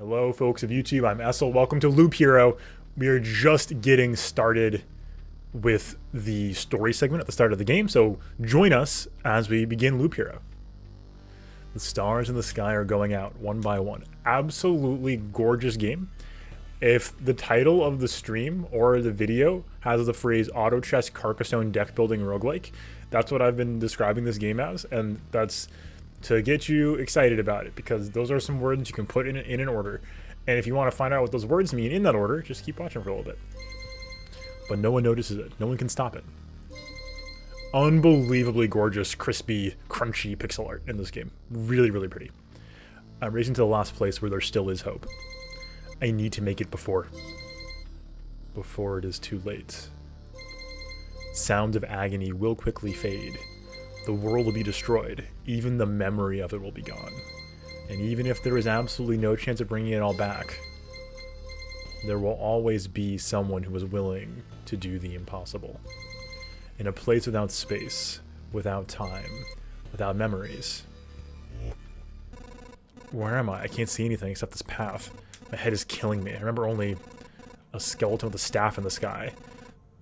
Hello folks of YouTube, I'm Essel. Welcome to Loop Hero. We are just getting started with the story segment at the start of the game, so join us as we begin Loop Hero. The stars in the sky are going out one by one. Absolutely gorgeous game. If the title of the stream or the video has the phrase auto chess Carcassonne deck building roguelike, that's what I've been describing this game as, and that's to get you excited about it, because those are some words you can put in an order. And if you want to find out what those words mean in that order, just keep watching for a little bit. But no one notices it. No one can stop it. Unbelievably gorgeous, crispy, crunchy pixel art in this game. Really, really pretty. I'm racing to the last place where there still is hope. I need to make it before it is too late. Sounds of agony will quickly fade. The world will be destroyed. Even the memory of it will be gone. And even if there is absolutely no chance of bringing it all back, there will always be someone who is willing to do the impossible. In a place without space, without time, without memories. Where am I? I can't see anything except this path. My head is killing me. I remember only a skeleton with a staff in the sky.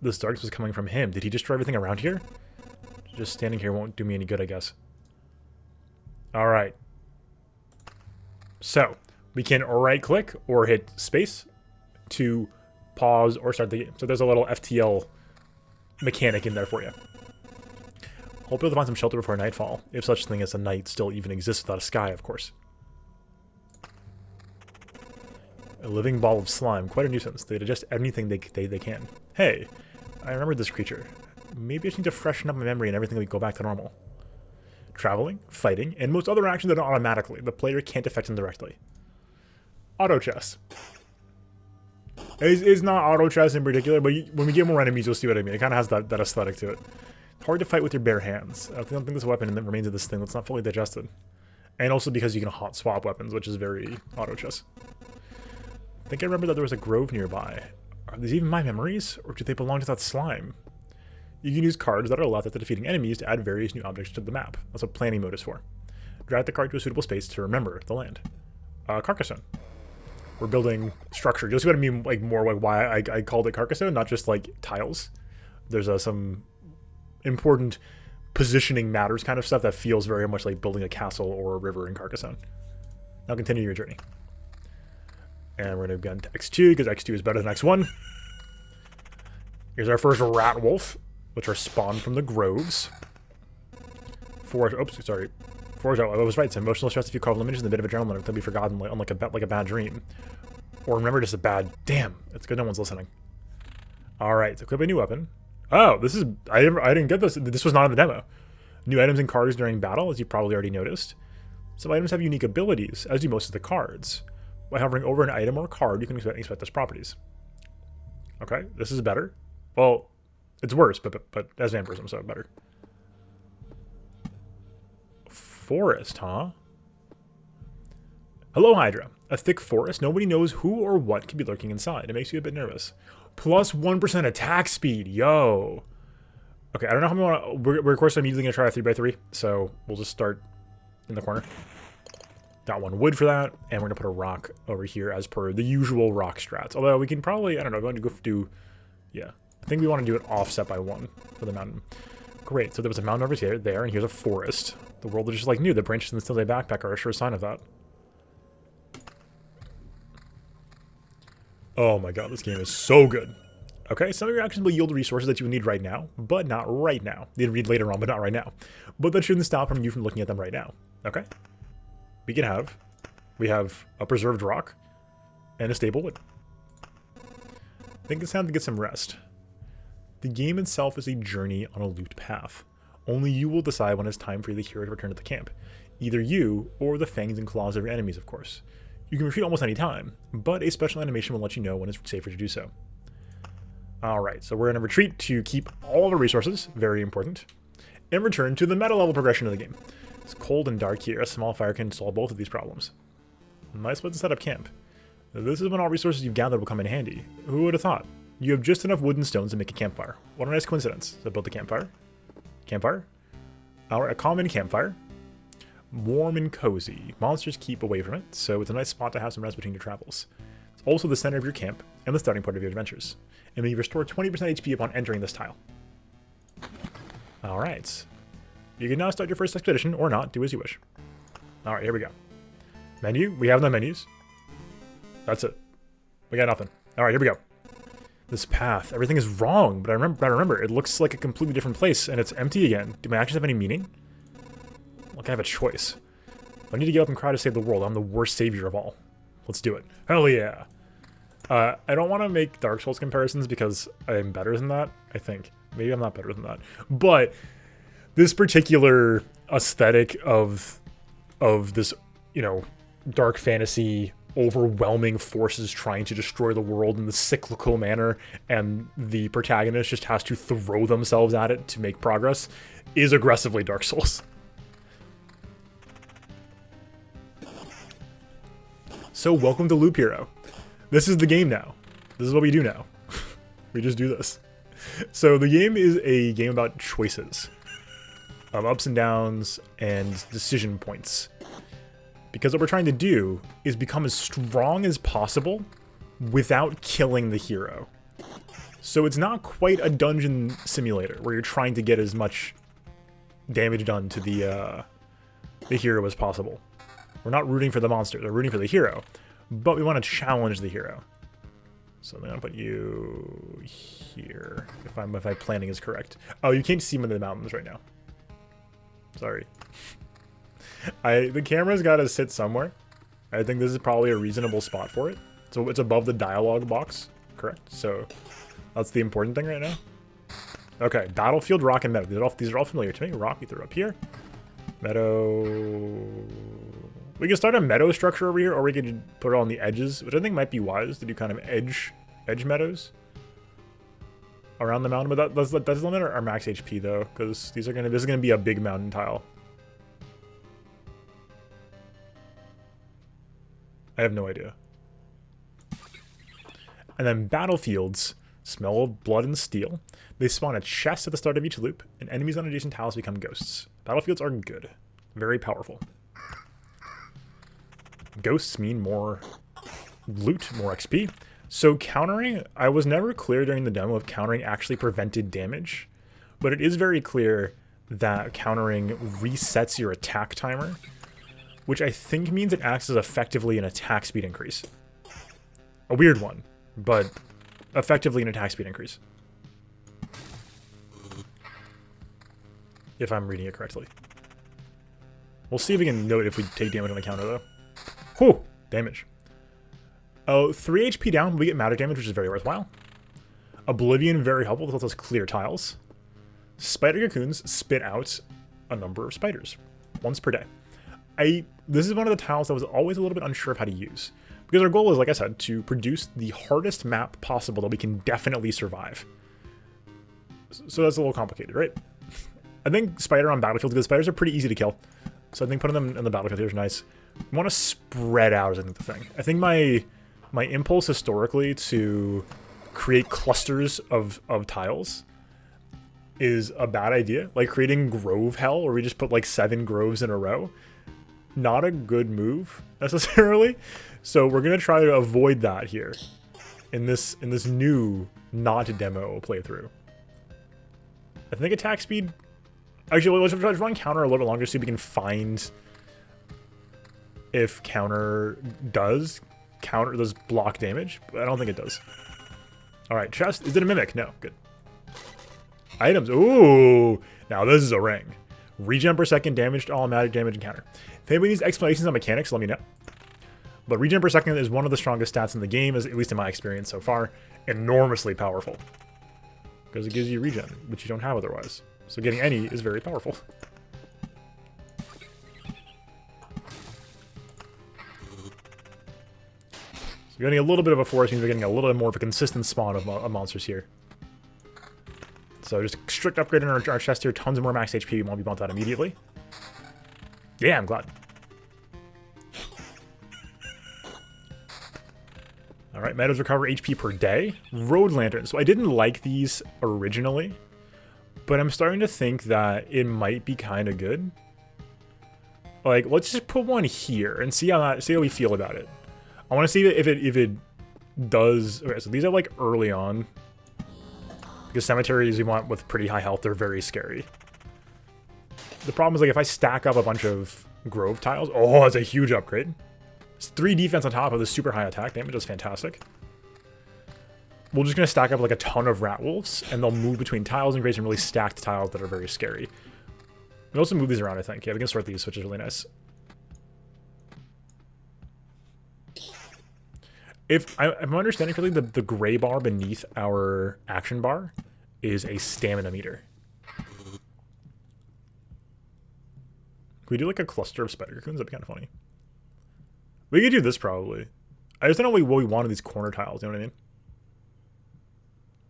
This darkness was coming from him. Did he destroy everything around here? Just standing here won't do me any good, I guess. Alright. So, we can right-click or hit space to pause or start the game. So there's a little FTL mechanic in there for you. Hope you'll find some shelter before nightfall, if such thing as a night still even exists without a sky, of course. A living ball of slime, quite a nuisance. They digest anything they can. Hey, I remember this creature. Maybe I just need to freshen up my memory and everything will go back to normal. Traveling, fighting, and most other actions are done automatically. The player can't affect them directly. Auto chess. It's not auto chess in particular, but when we get more enemies, you'll see what I mean. It kind of has that aesthetic to it. It's hard to fight with your bare hands. I don't think this weapon that remains of this thing that's not fully digested. And also because you can hot swap weapons, which is very auto chess. I think I remember that there was a grove nearby. Are these even my memories, or do they belong to that slime? You can use cards that are left after defeating enemies to add various new objects to the map. That's what planning mode is for. Drag the card to a suitable space to remember the land. Carcassonne. We're building structure. You'll see what I mean, like more like why I called it Carcassonne, not just like tiles. There's some important positioning matters kind of stuff that feels very much like building a castle or a river in Carcassonne. Now continue your journey. And we're going to go into X2 because X2 is better than X1. Here's our first rat wolf, which are spawned from the groves. Forge, oops, sorry. Forge, I was right. It's emotional stress if you carve images and a bit of adrenaline, it can be forgotten like a bad dream. Or remember just a bad, damn, it's good no one's listening. Alright, so equip a new weapon. Oh, this is, I didn't get this. This was not in the demo. New items and cards during battle, as you probably already noticed. Some items have unique abilities, as do most of the cards. By hovering over an item or card, you can expect its properties. Okay, this is better. Well, it's worse, but as vampirism, so better. Forest, huh? Hello, Hydra. A thick forest. Nobody knows who or what could be lurking inside. It makes you a bit nervous. Plus 1% attack speed. Yo. Okay, I don't know how we want to... We're of course immediately going to try a 3x3, so we'll just start in the corner. Got one wood for that, and we're going to put a rock over here as per the usual rock strats. Although we can probably... I don't know, I'm going to go do... Yeah. I think we want to do it offset by 1 for the mountain. Great, so there was a mountain over here, and here's a forest. The world is just like new. The branches in the Still Day backpack are a sure sign of that. Oh my god, this game is so good. Okay, some of your actions will yield resources that you need right now, but not right now. They'd read later on, but not right now. But that shouldn't stop you from looking at them right now. Okay? We have a preserved rock and a stable wood. I think it's time to get some rest. The game itself is a journey on a looped path. Only you will decide when it's time for the hero to return to the camp. Either you, or the fangs and claws of your enemies, of course. You can retreat almost any time, but a special animation will let you know when it's safer to do so. Alright, so we're going to retreat to keep all of our resources, very important, and return to the meta level progression of the game. It's cold and dark here. A small fire can solve both of these problems. Nice way to set up camp. This is when all resources you've gathered will come in handy. Who would have thought? You have just enough wood and stones to make a campfire. What a nice coincidence. So build the campfire. Campfire. Alright, a common campfire. Warm and cozy. Monsters keep away from it, so it's a nice spot to have some rest between your travels. It's also the center of your camp and the starting point of your adventures. And you restore 20% HP upon entering this tile. Alright. You can now start your first expedition, or not, do as you wish. Alright, here we go. Menu, we have no menus. That's it. We got nothing. Alright, here we go. This path, everything is wrong, but I remember, it looks like a completely different place, and it's empty again. Do my actions have any meaning? Like, I have a choice. I need to get up and cry to save the world. I'm the worst savior of all. Let's do it. Hell yeah! I don't want to make Dark Souls comparisons because I'm better than that, I think. Maybe I'm not better than that. But this particular aesthetic of this, you know, dark fantasy, overwhelming forces trying to destroy the world in the cyclical manner, and the protagonist just has to throw themselves at it to make progress, is aggressively Dark Souls. So welcome to Loop Hero. This is the game now. This is what we do now. We just do this. So the game is a game about choices. Ups and downs and decision points. Because what we're trying to do is become as strong as possible without killing the hero. So it's not quite a dungeon simulator where you're trying to get as much damage done to the hero as possible. We're not rooting for the monster, we're rooting for the hero. But we want to challenge the hero. So I'm gonna put you here, if my planning is correct. Oh, you can't see me in the mountains right now. Sorry. The camera's got to sit somewhere. I think this is probably a reasonable spot for it. So it's above the dialogue box, correct? So that's the important thing right now. Okay, battlefield, rock, and meadow. These are all familiar to me. Rock, we throw up here. Meadow. We can start a meadow structure over here, or we could put it on the edges, which I think might be wise to do kind of edge meadows around the mountain. But that does limit our max HP though, because this is gonna be a big mountain tile. I have no idea. And then battlefields smell of blood and steel. They spawn a chest at the start of each loop, and enemies on adjacent tiles become ghosts. Battlefields are good. Very powerful. Ghosts mean more loot, more XP. So countering, I was never clear during the demo if countering actually prevented damage, but it is very clear that countering resets your attack timer, which I think means it acts as effectively an attack speed increase. A weird one, but effectively an attack speed increase. If I'm reading it correctly. We'll see if we can note if we take damage on the counter, though. Whew! Damage. Oh, 3 HP down, we get matter damage, which is very worthwhile. Oblivion, very helpful, because it lets us clear tiles. Spider cocoons spit out a number of spiders, once per day. This is one of the tiles I was always a little bit unsure of how to use. Because our goal is, like I said, to produce the hardest map possible that we can definitely survive. So that's a little complicated, right? I think spider on battlefield, because spiders are pretty easy to kill. So I think putting them in the battlefield here is nice. We want to spread out, is I think the thing. I think my impulse historically to create clusters of tiles is a bad idea. Like creating grove hell, where we just put like 7 groves in a row. Not a good move necessarily. So we're gonna try to avoid that here in this new not demo playthrough. I think attack speed. Actually, let's run counter a little bit longer so we can find if counter does block damage. But I don't think it does. All right, chest. Is it a mimic? No. Good. Items. Ooh. Now this is a ring. Regen per second, damage to all magic damage encounter. If anybody needs explanations on mechanics, let me know. But regen per second is one of the strongest stats in the game, at least in my experience so far. Enormously powerful. Because it gives you regen, which you don't have otherwise. So getting any is very powerful. So getting a little bit of a forest means we're getting a little bit more of a consistent spawn of monsters here. So just strict upgrade in our chest here, tons of more max HP, we won't be bumped out immediately. Yeah, I'm glad. Alright, meadows recover HP per day. Road lanterns. So I didn't like these originally, but I'm starting to think that it might be kind of good. Like, let's just put one here and see how we feel about it. I want to see if it does. Okay, so these are like early on. Because cemeteries we want with pretty high health, they're very scary. The problem is, like, if I stack up a bunch of grove tiles, oh, that's a huge upgrade. It's 3 defense on top of the super high attack damage. That's fantastic. We're just gonna stack up like a ton of rat wolves, and they'll move between tiles and create some really stacked tiles that are very scary. We also move these around, I think. Yeah, we can sort these, which is really nice. If I'm understanding correctly, the gray bar beneath our action bar is a stamina meter. Can we do like a cluster of spider cocoons? That'd be kind of funny. We could do this probably. I just don't know what we want in these corner tiles, you know what I mean?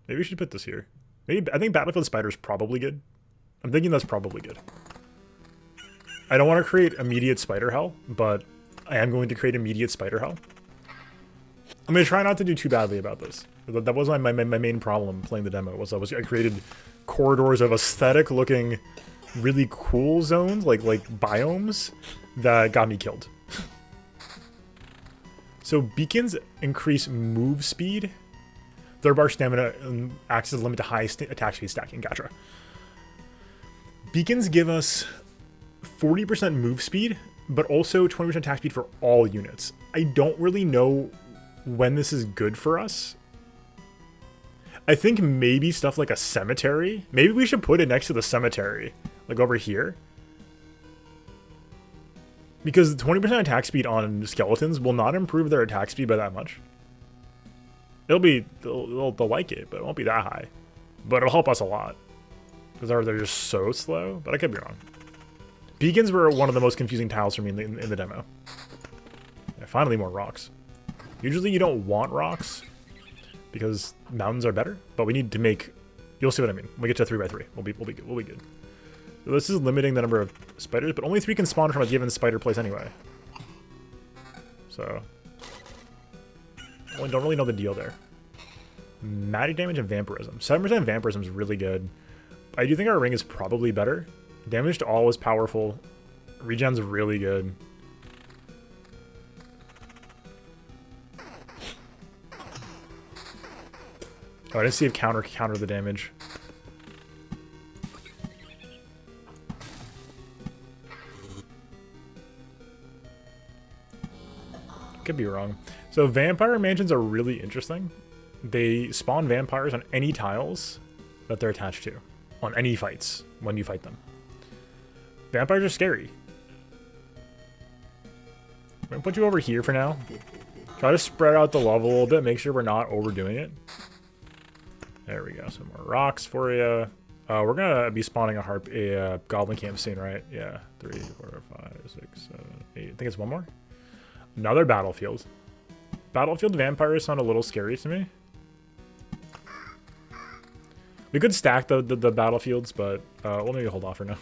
Maybe we should put this here. Maybe I think Battlefield Spider is probably good. I'm thinking that's probably good. I don't want to create immediate spider hell, but I am going to create immediate spider hell. I'm going to try not to do too badly about this. That was my main problem playing the demo. I created corridors of aesthetic looking really cool zones, like biomes, that got me killed. So beacons increase move speed. Third bar stamina acts as a limit to high attack speed stacking. Gotcha. Beacons give us 40% move speed, but also 20% attack speed for all units. I don't really know when this is good for us. I think maybe stuff like a cemetery. Maybe we should put it next to the cemetery, like over here. Because 20% attack speed on skeletons will not improve their attack speed by that much. They'll like it, but it won't be that high. But it'll help us a lot. Because they're just so slow, but I could be wrong. Beacons were one of the most confusing tiles for me in the demo. Yeah, finally more rocks. Usually you don't want rocks because mountains are better, but we need to make, you'll see what I mean. When we get to 3x3, we'll be good. So this is limiting the number of spiders, but only 3 can spawn from a given spider place anyway. So, I don't really know the deal there. Magic damage and vampirism. 7% vampirism is really good. I do think our ring is probably better. Damage to all is powerful. Regen's really good. Oh, I didn't see if counter the damage. Could be wrong. So vampire mansions are really interesting. They spawn vampires on any tiles that they're attached to. On any fights, when you fight them. Vampires are scary. I'm gonna put you over here for now. Try to spread out the level a little bit. Make sure we're not overdoing it. There we go. Some more rocks for you. We're gonna be spawning a goblin camp soon, right? Yeah. 3, 4, 5, 6, 7, 8. I think it's one more. Another battlefield. Battlefield vampires sound a little scary to me. We could stack the battlefields, but we'll maybe hold off for now.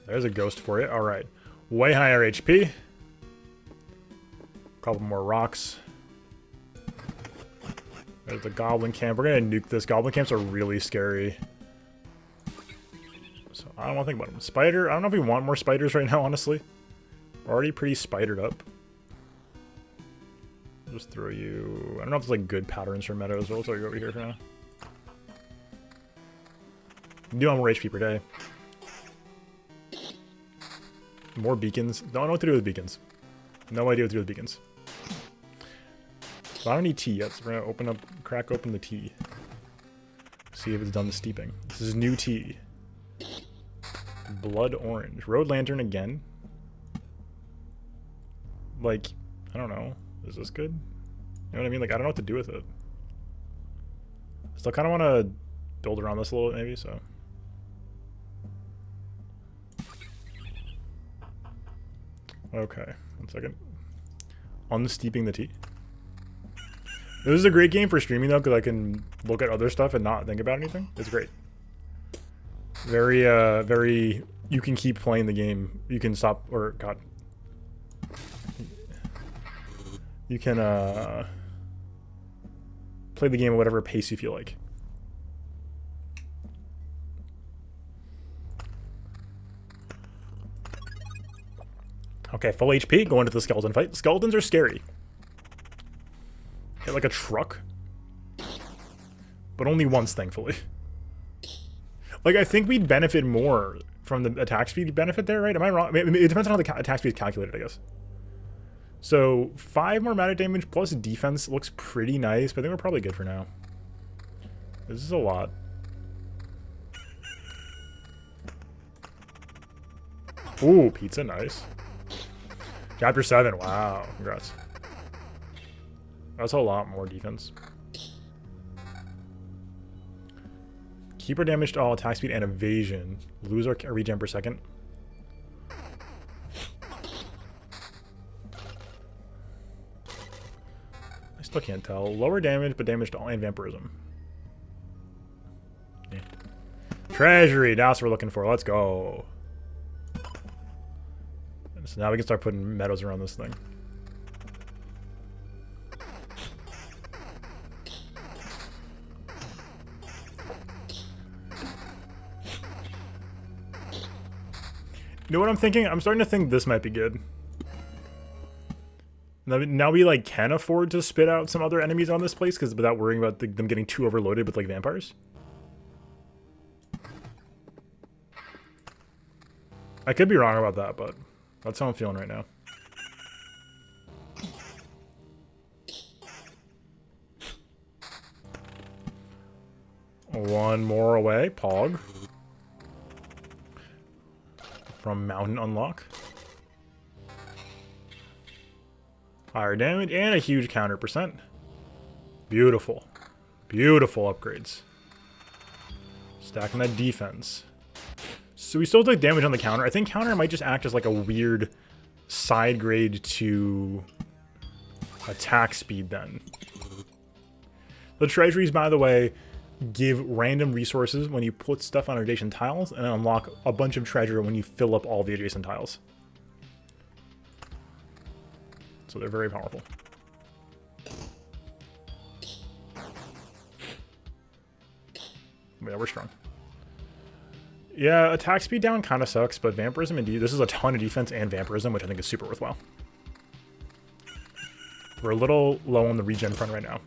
There's a ghost for you. All right. Way higher HP. Couple more rocks. There's the goblin camp. We're going to nuke this. Goblin camps are really scary. So I don't want to think about them. Spider. I don't know if we want more spiders right now, honestly. We're already pretty spidered up. I'll just throw you... I don't know if it's like good patterns for meadows, but we'll throw you over here for now. Do want more HP per day. More beacons. Don't know what to do with beacons. No idea what to do with beacons. So I don't need tea yet, so we're gonna crack open the tea. See if it's done the steeping. This is new tea. Blood orange. Road lantern again. Like, I don't know. Is this good? You know what I mean? Like, I don't know what to do with it. Still kind of want to build around this a little bit, maybe, so. Okay, 1 second. Unsteeping the tea. This is a great game for streaming though, because I can look at other stuff and not think about anything. It's great. Very, very, you can keep playing the game. You can stop, or, God. You can, play the game at whatever pace you feel like. Okay, full HP, going into the skeleton fight. Skeletons are scary. Hit like a truck. But only once, thankfully. Like, I think we'd benefit more from the attack speed benefit there, right? Am I wrong? I mean, it depends on how the attack speed is calculated, I guess. So, 5 more magic damage plus defense looks pretty nice, but I think we're probably good for now. This is a lot. Ooh, pizza, nice. Chapter 7, wow, congrats. That's a lot more defense. Keep our damage to all attack speed and evasion. Lose our regen per second. I still can't tell. Lower damage, but damage to all and vampirism. Yeah. Treasury, that's what we're looking for. Let's go. So now we can start putting meadows around this thing. You know what I'm thinking? I'm starting to think this might be good. Now we like can afford to spit out some other enemies on this place because without worrying about them getting too overloaded with like vampires. I could be wrong about that, but that's how I'm feeling right now. One more away, Pog. From Mountain Unlock. Higher damage and a huge counter percent. Beautiful. Beautiful upgrades. Stacking that defense. So we still take damage on the counter. I think counter might just act as like a weird side grade to attack speed then. The treasuries, by the way, give random resources when you put stuff on adjacent tiles and unlock a bunch of treasure when you fill up all the adjacent tiles. So they're very powerful. Yeah, we're strong. Yeah, attack speed down kind of sucks, but vampirism indeed. This is a ton of defense and vampirism, which I think is super worthwhile. We're a little low on the regen front right now.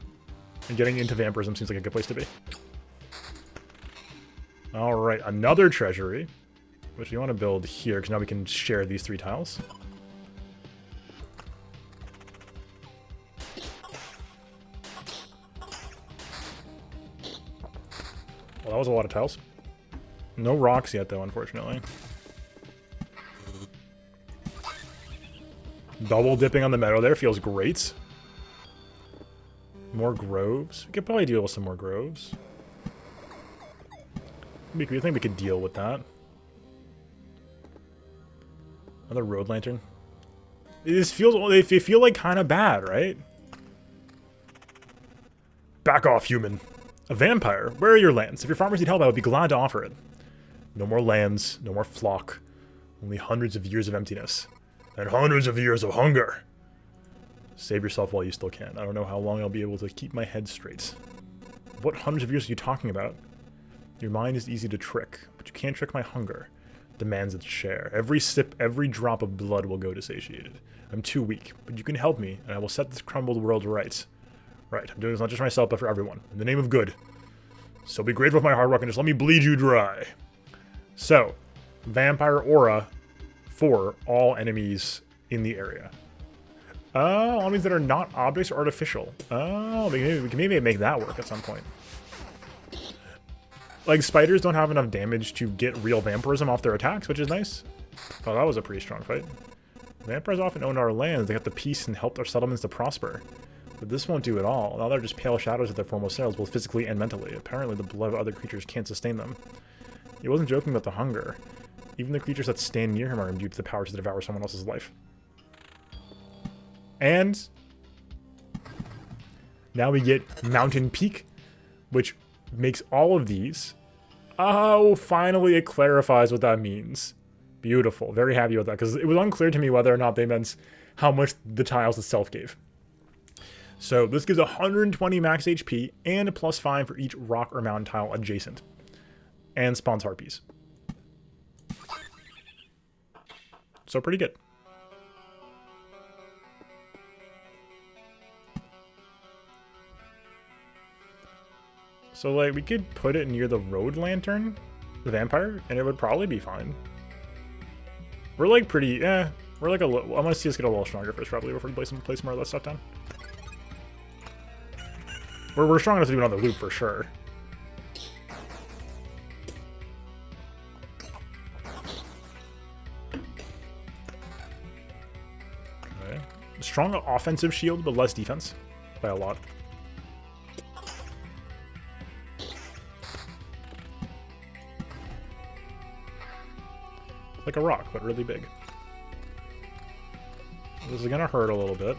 And getting into vampirism seems like a good place to be. Alright, another treasury. Which we want to build here, because now we can share these 3 tiles. Well, that was a lot of tiles. No rocks yet, though, unfortunately. Double dipping on the meadow there feels great. More groves. We could probably deal with some more groves. I think we could deal with that. Another road lantern. This feels, they feel like kind of bad, right? Back off, human. A vampire? Where are your lands? If your farmers need help, I would be glad to offer it. No more lands, no more flock. Only hundreds of years of emptiness. And hundreds of years of hunger. Save yourself while you still can. I don't know how long I'll be able to keep my head straight. What hundreds of years are you talking about? Your mind is easy to trick, but you can't trick my hunger. Demands its share. Every sip, every drop of blood will go to satiated. I'm too weak, but you can help me, and I will set this crumbled world right. Right, I'm doing this not just for myself, but for everyone. In the name of good. So be grateful for my hard work and just let me bleed you dry. So, vampire aura for all enemies in the area. All enemies that are not objects or artificial. Oh, we can maybe make that work at some point. Like, spiders don't have enough damage to get real vampirism off their attacks, which is nice. Oh, that was a pretty strong fight. Vampires often own our lands. They got the peace and helped our settlements to prosper. But this won't do it all. Now they're just pale shadows of their former selves, both physically and mentally. Apparently the blood of other creatures can't sustain them. He wasn't joking about the hunger. Even the creatures that stand near him are imbued with the power to devour someone else's life. And now we get Mountain Peak, which makes all of these Oh, finally it clarifies what that means. Beautiful. Very happy with that, because it was unclear to me whether or not they meant how much the tiles itself gave. So this gives 120 max HP and a +5 for each rock or mountain tile adjacent. And spawns harpies. So pretty good. So like we could put it near the road lantern, the vampire, and it would probably be fine. We're like pretty, we're like a little, I want to see us get a little stronger first probably before we place more of that stuff down. We're strong enough to do another loop for sure. Okay. Strong offensive shield, but less defense by a lot. Like a rock, but really big. This is gonna hurt a little bit.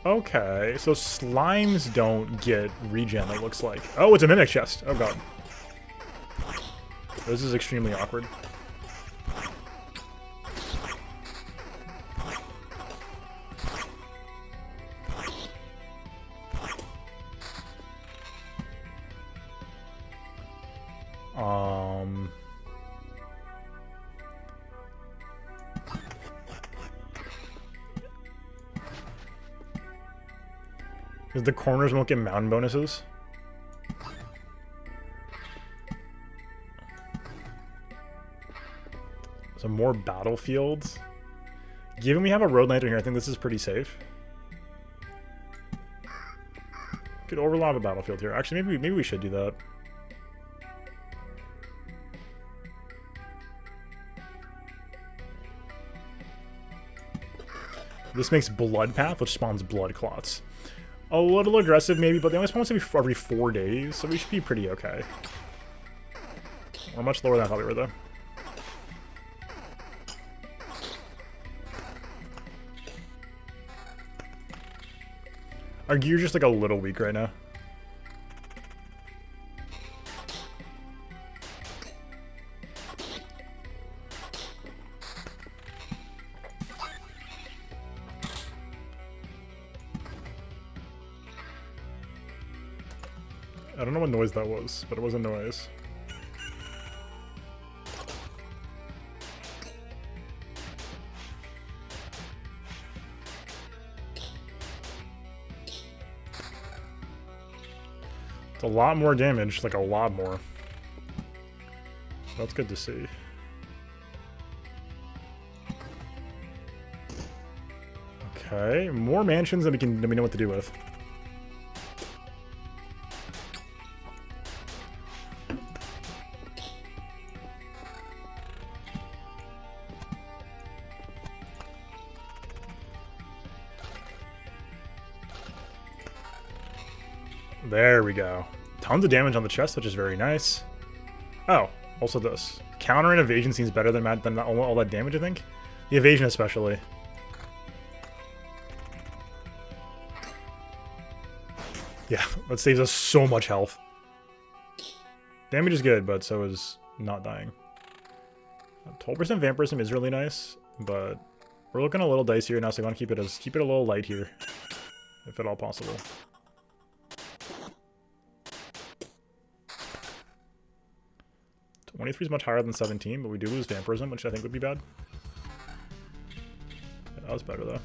Okay, so slimes don't get regen, it looks like. Oh, it's a mimic chest. Oh god. This is extremely awkward. Because the corners won't get mountain bonuses. So more battlefields. Given we have a road lantern here, I think this is pretty safe. Could overlap a battlefield here. Actually, maybe we should do that. This makes Blood Path, which spawns blood clots. A little aggressive maybe, but they only spawn every 4 days, so we should be pretty okay. We're much lower than I thought we were, though. Our gear's just like a little weak right now. I don't know what noise that was, but it was a noise. It's a lot more damage, like a lot more. So that's good to see. Okay, more mansions than we know what to do with. There we go. Tons of damage on the chest, which is very nice. Oh, also this. Counter and evasion seems better than all that damage, I think. The evasion especially. Yeah, that saves us so much health. Damage is good, but so is not dying. 12% vampirism is really nice, but we're looking a little dicey here now, so I want to keep it a little light here, if at all possible. 23 is much higher than 17, but we do lose vampirism, which I think would be bad. Yeah, that was better, though.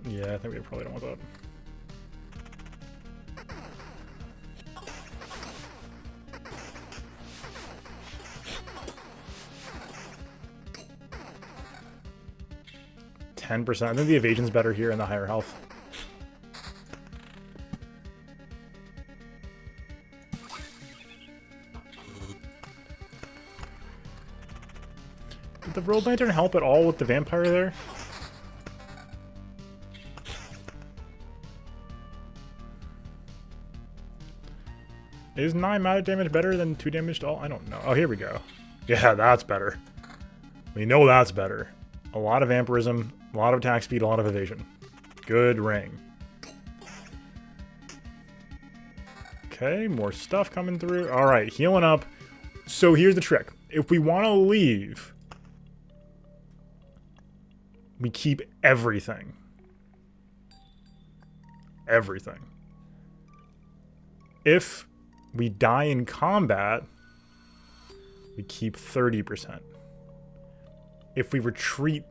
Yeah, I think we probably don't want that. %. I think the evasion's better here and the higher health. Did the road lantern help at all with the vampire there? Is 9 magic damage better than 2 damage to all? I don't know. Oh, here we go. Yeah, that's better. We know that's better. A lot of vampirism, a lot of attack speed, a lot of evasion. Good ring. Okay, more stuff coming through. All right, healing up. So here's the trick. If we want to leave, we keep everything. Everything. If we die in combat, we keep 30%. If we retreat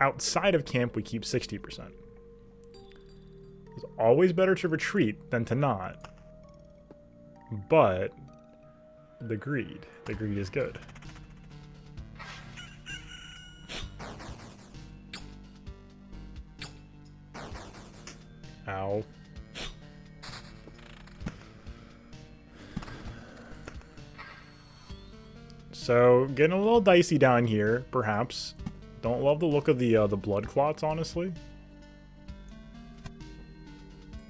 outside of camp, we keep 60%. It's always better to retreat than to not. But the greed is good. Ow. So, getting a little dicey down here, perhaps. Don't love the look of the blood clots, honestly.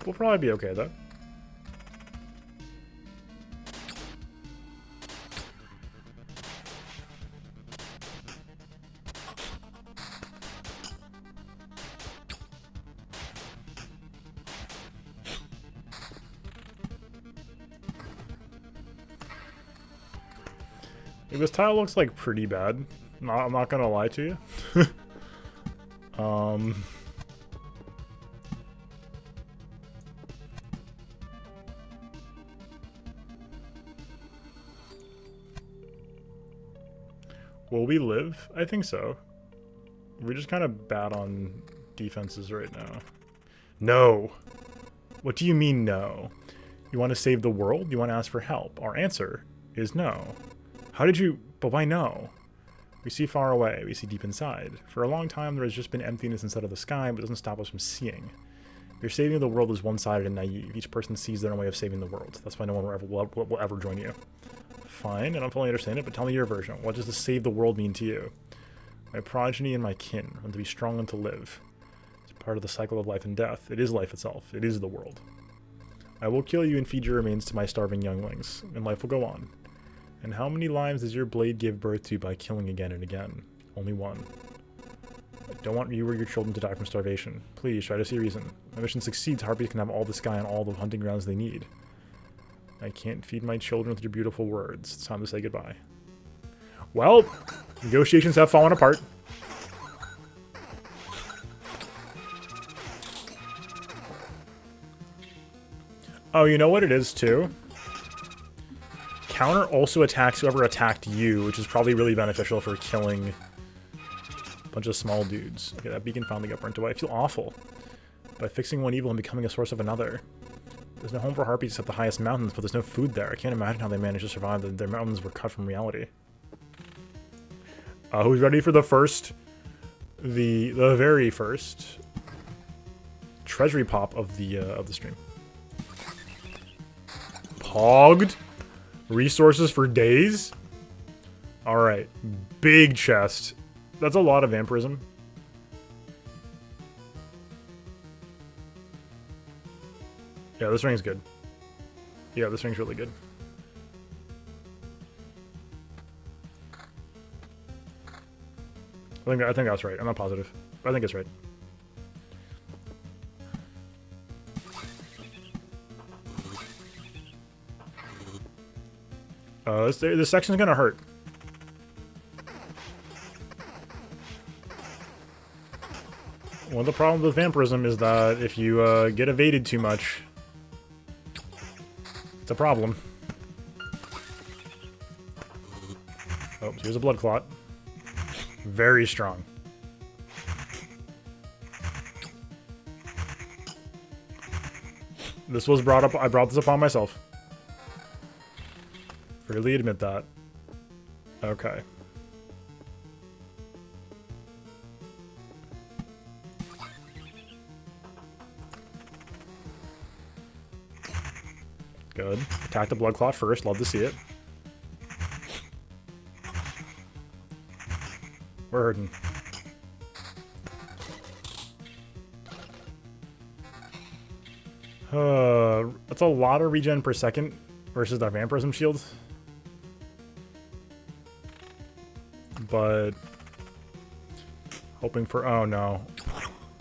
We'll probably be okay, though. This tile looks like pretty bad. I'm not gonna lie to you. Will we live? I think so. We're just kind of bad on defenses right now. No. What do you mean no? You want to save the world? You want to ask for help? Our answer is no. How did you... But why no? We see far away. We see deep inside. For a long time, there has just been emptiness instead of the sky, but it doesn't stop us from seeing. Your saving the world is one-sided and naive. Each person sees their own way of saving the world. That's why no one will ever join you. Fine, I don't fully understand it, but tell me your version. What does the save the world mean to you? My progeny and my kin want to be strong and to live. It's part of the cycle of life and death. It is life itself. It is the world. I will kill you and feed your remains to my starving younglings, and life will go on. And how many lives does your blade give birth to by killing again and again? Only one. I don't want you or your children to die from starvation. Please, try to see reason. My mission succeeds, Harpies can have all the sky and all the hunting grounds they need. I can't feed my children with your beautiful words. It's time to say goodbye. Well, negotiations have fallen apart. Oh, you know what it is, too? Counter also attacks whoever attacked you, which is probably really beneficial for killing a bunch of small dudes. Okay, that beacon finally got burnt away. I feel awful. By fixing one evil and becoming a source of another. There's no home for harpies except the highest mountains, but there's no food there. I can't imagine how they managed to survive. Their mountains were cut from reality. Who's ready for the very first treasury pop of the stream? Pogged. Resources for days? Alright. Big chest. That's a lot of vampirism. Yeah, this ring's good. Yeah, this ring's really good. I think that's right. I'm not positive. But I think it's right. This section's gonna hurt. One of the problems with vampirism is that if you get evaded too much, it's a problem. Oh, here's a blood clot. Very strong. This was brought up. I brought this upon myself. Freely admit that. Okay. Good. Attack the blood clot first. Love to see it. We're hurting. That's a lot of regen per second versus our vampirism shield. But hoping for... Oh, no.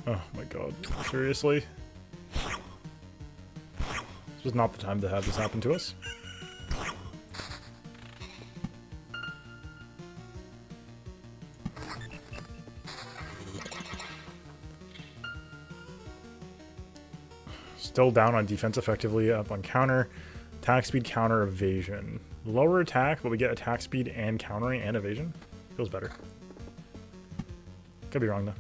Oh, my God. Seriously? This is not the time to have this happen to us. Still down on defense effectively, up on counter. Attack speed, counter, evasion. Lower attack, but we get attack speed and countering and evasion. Feels better. Could be wrong, though.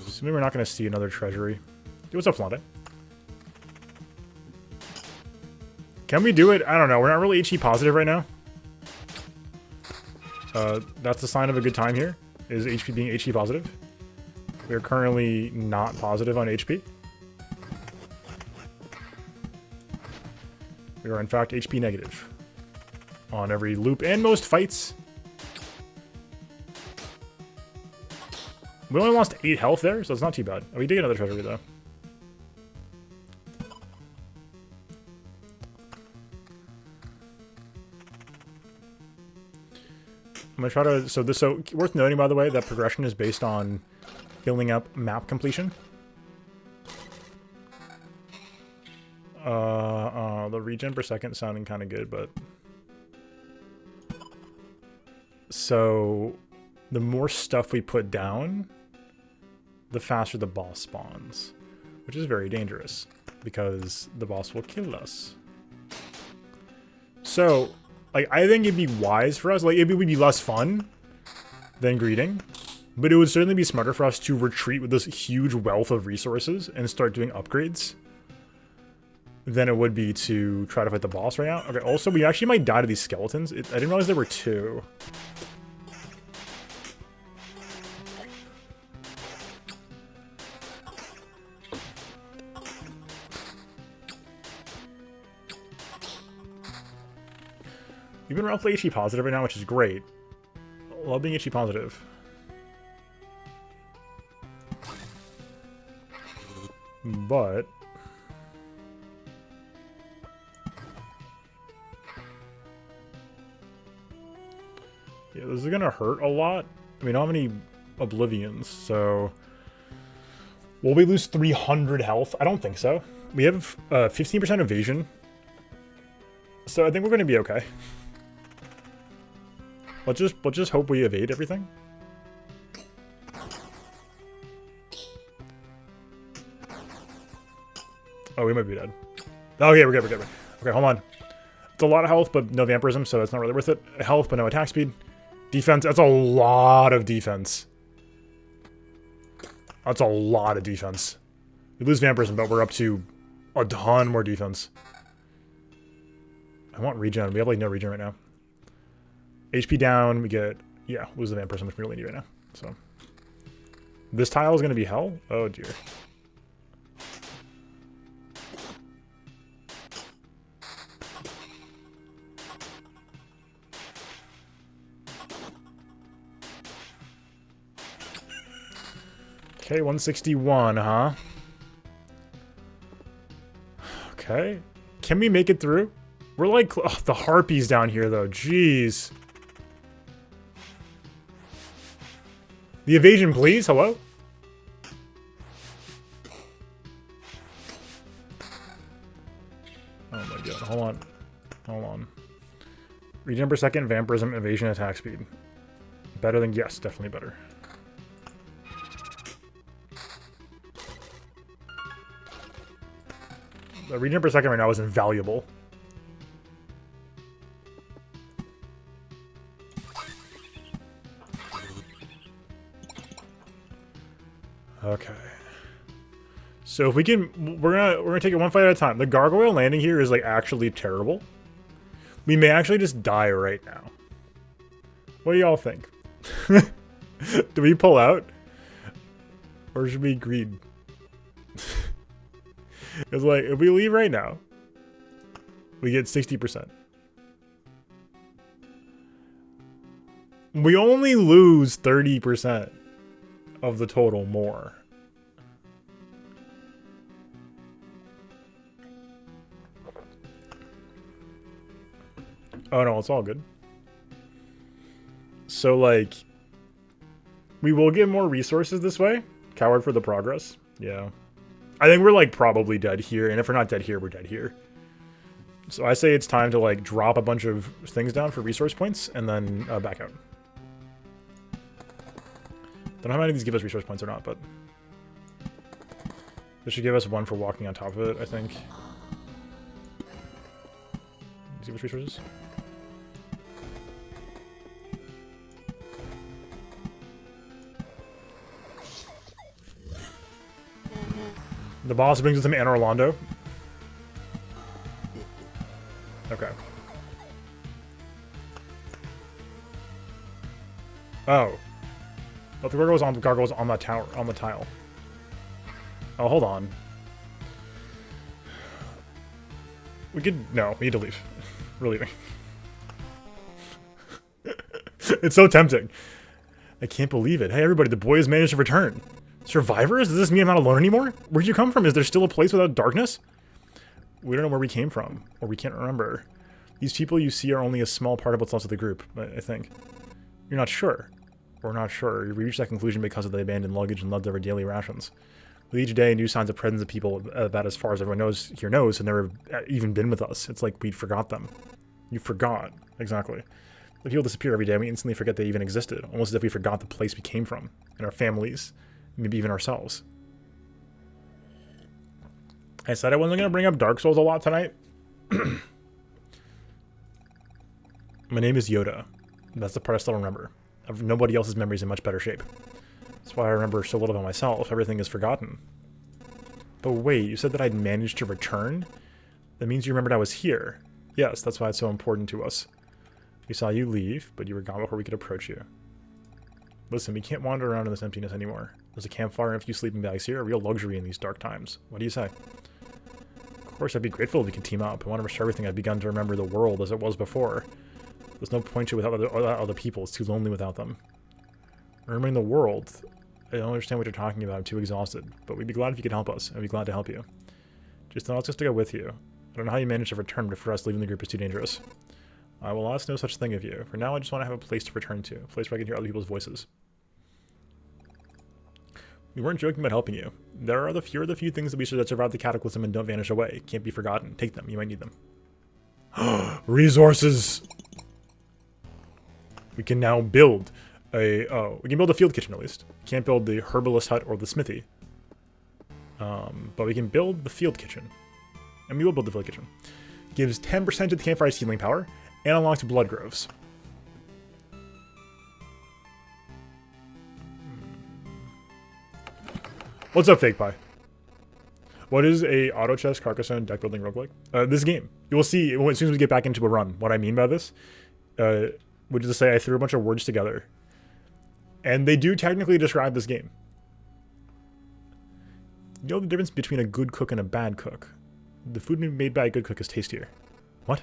Assuming we're not going to see another treasury. Hey, what's up, Flante? Can we do it? I don't know. We're not really HE positive right now. That's a sign of a good time here, is HP being HE positive. We are currently not positive on HP. We are, in fact, HP negative on every loop and most fights. We only lost 8 health there, so it's not too bad. Oh, we did get another treasury, though. I'm gonna try to... So worth noting, by the way, that progression is based on filling up map completion. The regen per second sounding kind of good, but... So, the more stuff we put down, the faster the boss spawns. Which is very dangerous, because the boss will kill us. So, like, I think it'd be wise for us, like, it would be less fun than greeting, but it would certainly be smarter for us to retreat with this huge wealth of resources and start doing upgrades than it would be to try to fight the boss right now. Okay, also, we actually might die to these skeletons. I didn't realize there were 2. We've been roughly HE positive right now, which is great. Love being HE positive. But... yeah, this is gonna hurt a lot. I mean, I don't have any oblivions, so... will we lose 300 health? I don't think so. We have 15% evasion. So I think we're gonna be okay. Let's just hope we evade everything. Oh, we might be dead. Oh yeah, we're good, we're good. Okay, hold on. It's a lot of health, but no vampirism, so it's not really worth it. Health, but no attack speed. Defense, that's a lot of defense. That's a lot of defense. We lose vampirism, but we're up to a ton more defense. I want regen. We have like no regen right now. HP down, we get, yeah, lose the vampirism, which we really need right now. So this tile is going to be hell. Oh dear. Okay, 161, huh? Okay. Can we make it through? We're like, oh, the harpies down here, though. Jeez. The evasion, please. Hello? Oh my god. Hold on. Hold on. Regen per second, vampirism, evasion, attack speed. Better than... yes, definitely better. The regen per second right now is invaluable. Okay. So if we can, we're gonna take it one fight at a time. The gargoyle landing here is like actually terrible. We may actually just die right now. What do y'all think? Do we pull out? Or should we greed? It's like, if we leave right now, we get 60%. We only lose 30% of the total more. Oh no, it's all good. So like, we will get more resources this way. Coward for the progress. Yeah. I think we're, like, probably dead here. And if we're not dead here, we're dead here. So I say it's time to, like, drop a bunch of things down for resource points and then back out. Don't know how many of these give us resource points or not, but... This should give us 1 for walking on top of it, I think. Does it give us resources? The boss brings us to Anne Orlando. Okay. Oh. But the gargoyle's on that tower, on the tile. Oh, hold on. No, we need to leave. We're leaving. It's so tempting. I can't believe it. Hey, everybody, the boy has managed to return. Survivors? Does this mean I'm not alone anymore? Where'd you come from? Is there still a place without darkness? We don't know where we came from, or we can't remember. These people you see are only a small part of what's left of the group, I think. You're not sure. We're not sure. We reached that conclusion because of the abandoned luggage and loved our daily rations. With each day, new signs of presence of people about as far as everyone here knows have never even been with us. It's like we forgot them. You forgot. Exactly. The people disappear every day, and we instantly forget they even existed, almost as if we forgot the place we came from, and our families, maybe even ourselves. I said I wasn't going to bring up Dark Souls a lot tonight. My name is Yoda. That's the part I still remember. Nobody else's memory is in much better shape. That's why I remember so little about myself. Everything is forgotten. But wait, you said that I'd managed to return? That means you remembered I was here. Yes, that's why it's so important to us. We saw you leave, but you were gone before we could approach you. Listen, we can't wander around in this emptiness anymore. There's a campfire and a few sleeping bags here, a real luxury in these dark times. What do you say? Of course, I'd be grateful if we could team up. I want to restore everything. I've begun to remember the world as it was before. There's no point to it without other people. It's too lonely without them. Remembering the world, I don't understand what you're talking about. I'm too exhausted. But we'd be glad if you could help us. I'd be glad to help you. Just don't ask us to go with you. I don't know how you managed to return, but for us, leaving the group is too dangerous. I will ask no such thing of you. For now, I just want to have a place to return to. A place where I can hear other people's voices. We weren't joking about helping you. There are the few things that we should that survive the cataclysm and don't vanish away. Can't be forgotten. Take them. You might need them. Resources! We can now build we can build a field kitchen at least. We can't build the herbalist hut or the smithy. But we can build the field kitchen. And we will build the field kitchen. Gives 10% to the campfire's healing power and unlocks blood groves. What's up, Fake Pie? What is a auto chest Carcassonne deck building roguelike? This game. You will see as soon as we get back into a run what I mean by this. Which is to say I threw a bunch of words together. And they do technically describe this game. You know the difference between a good cook and a bad cook? The food made by a good cook is tastier. What?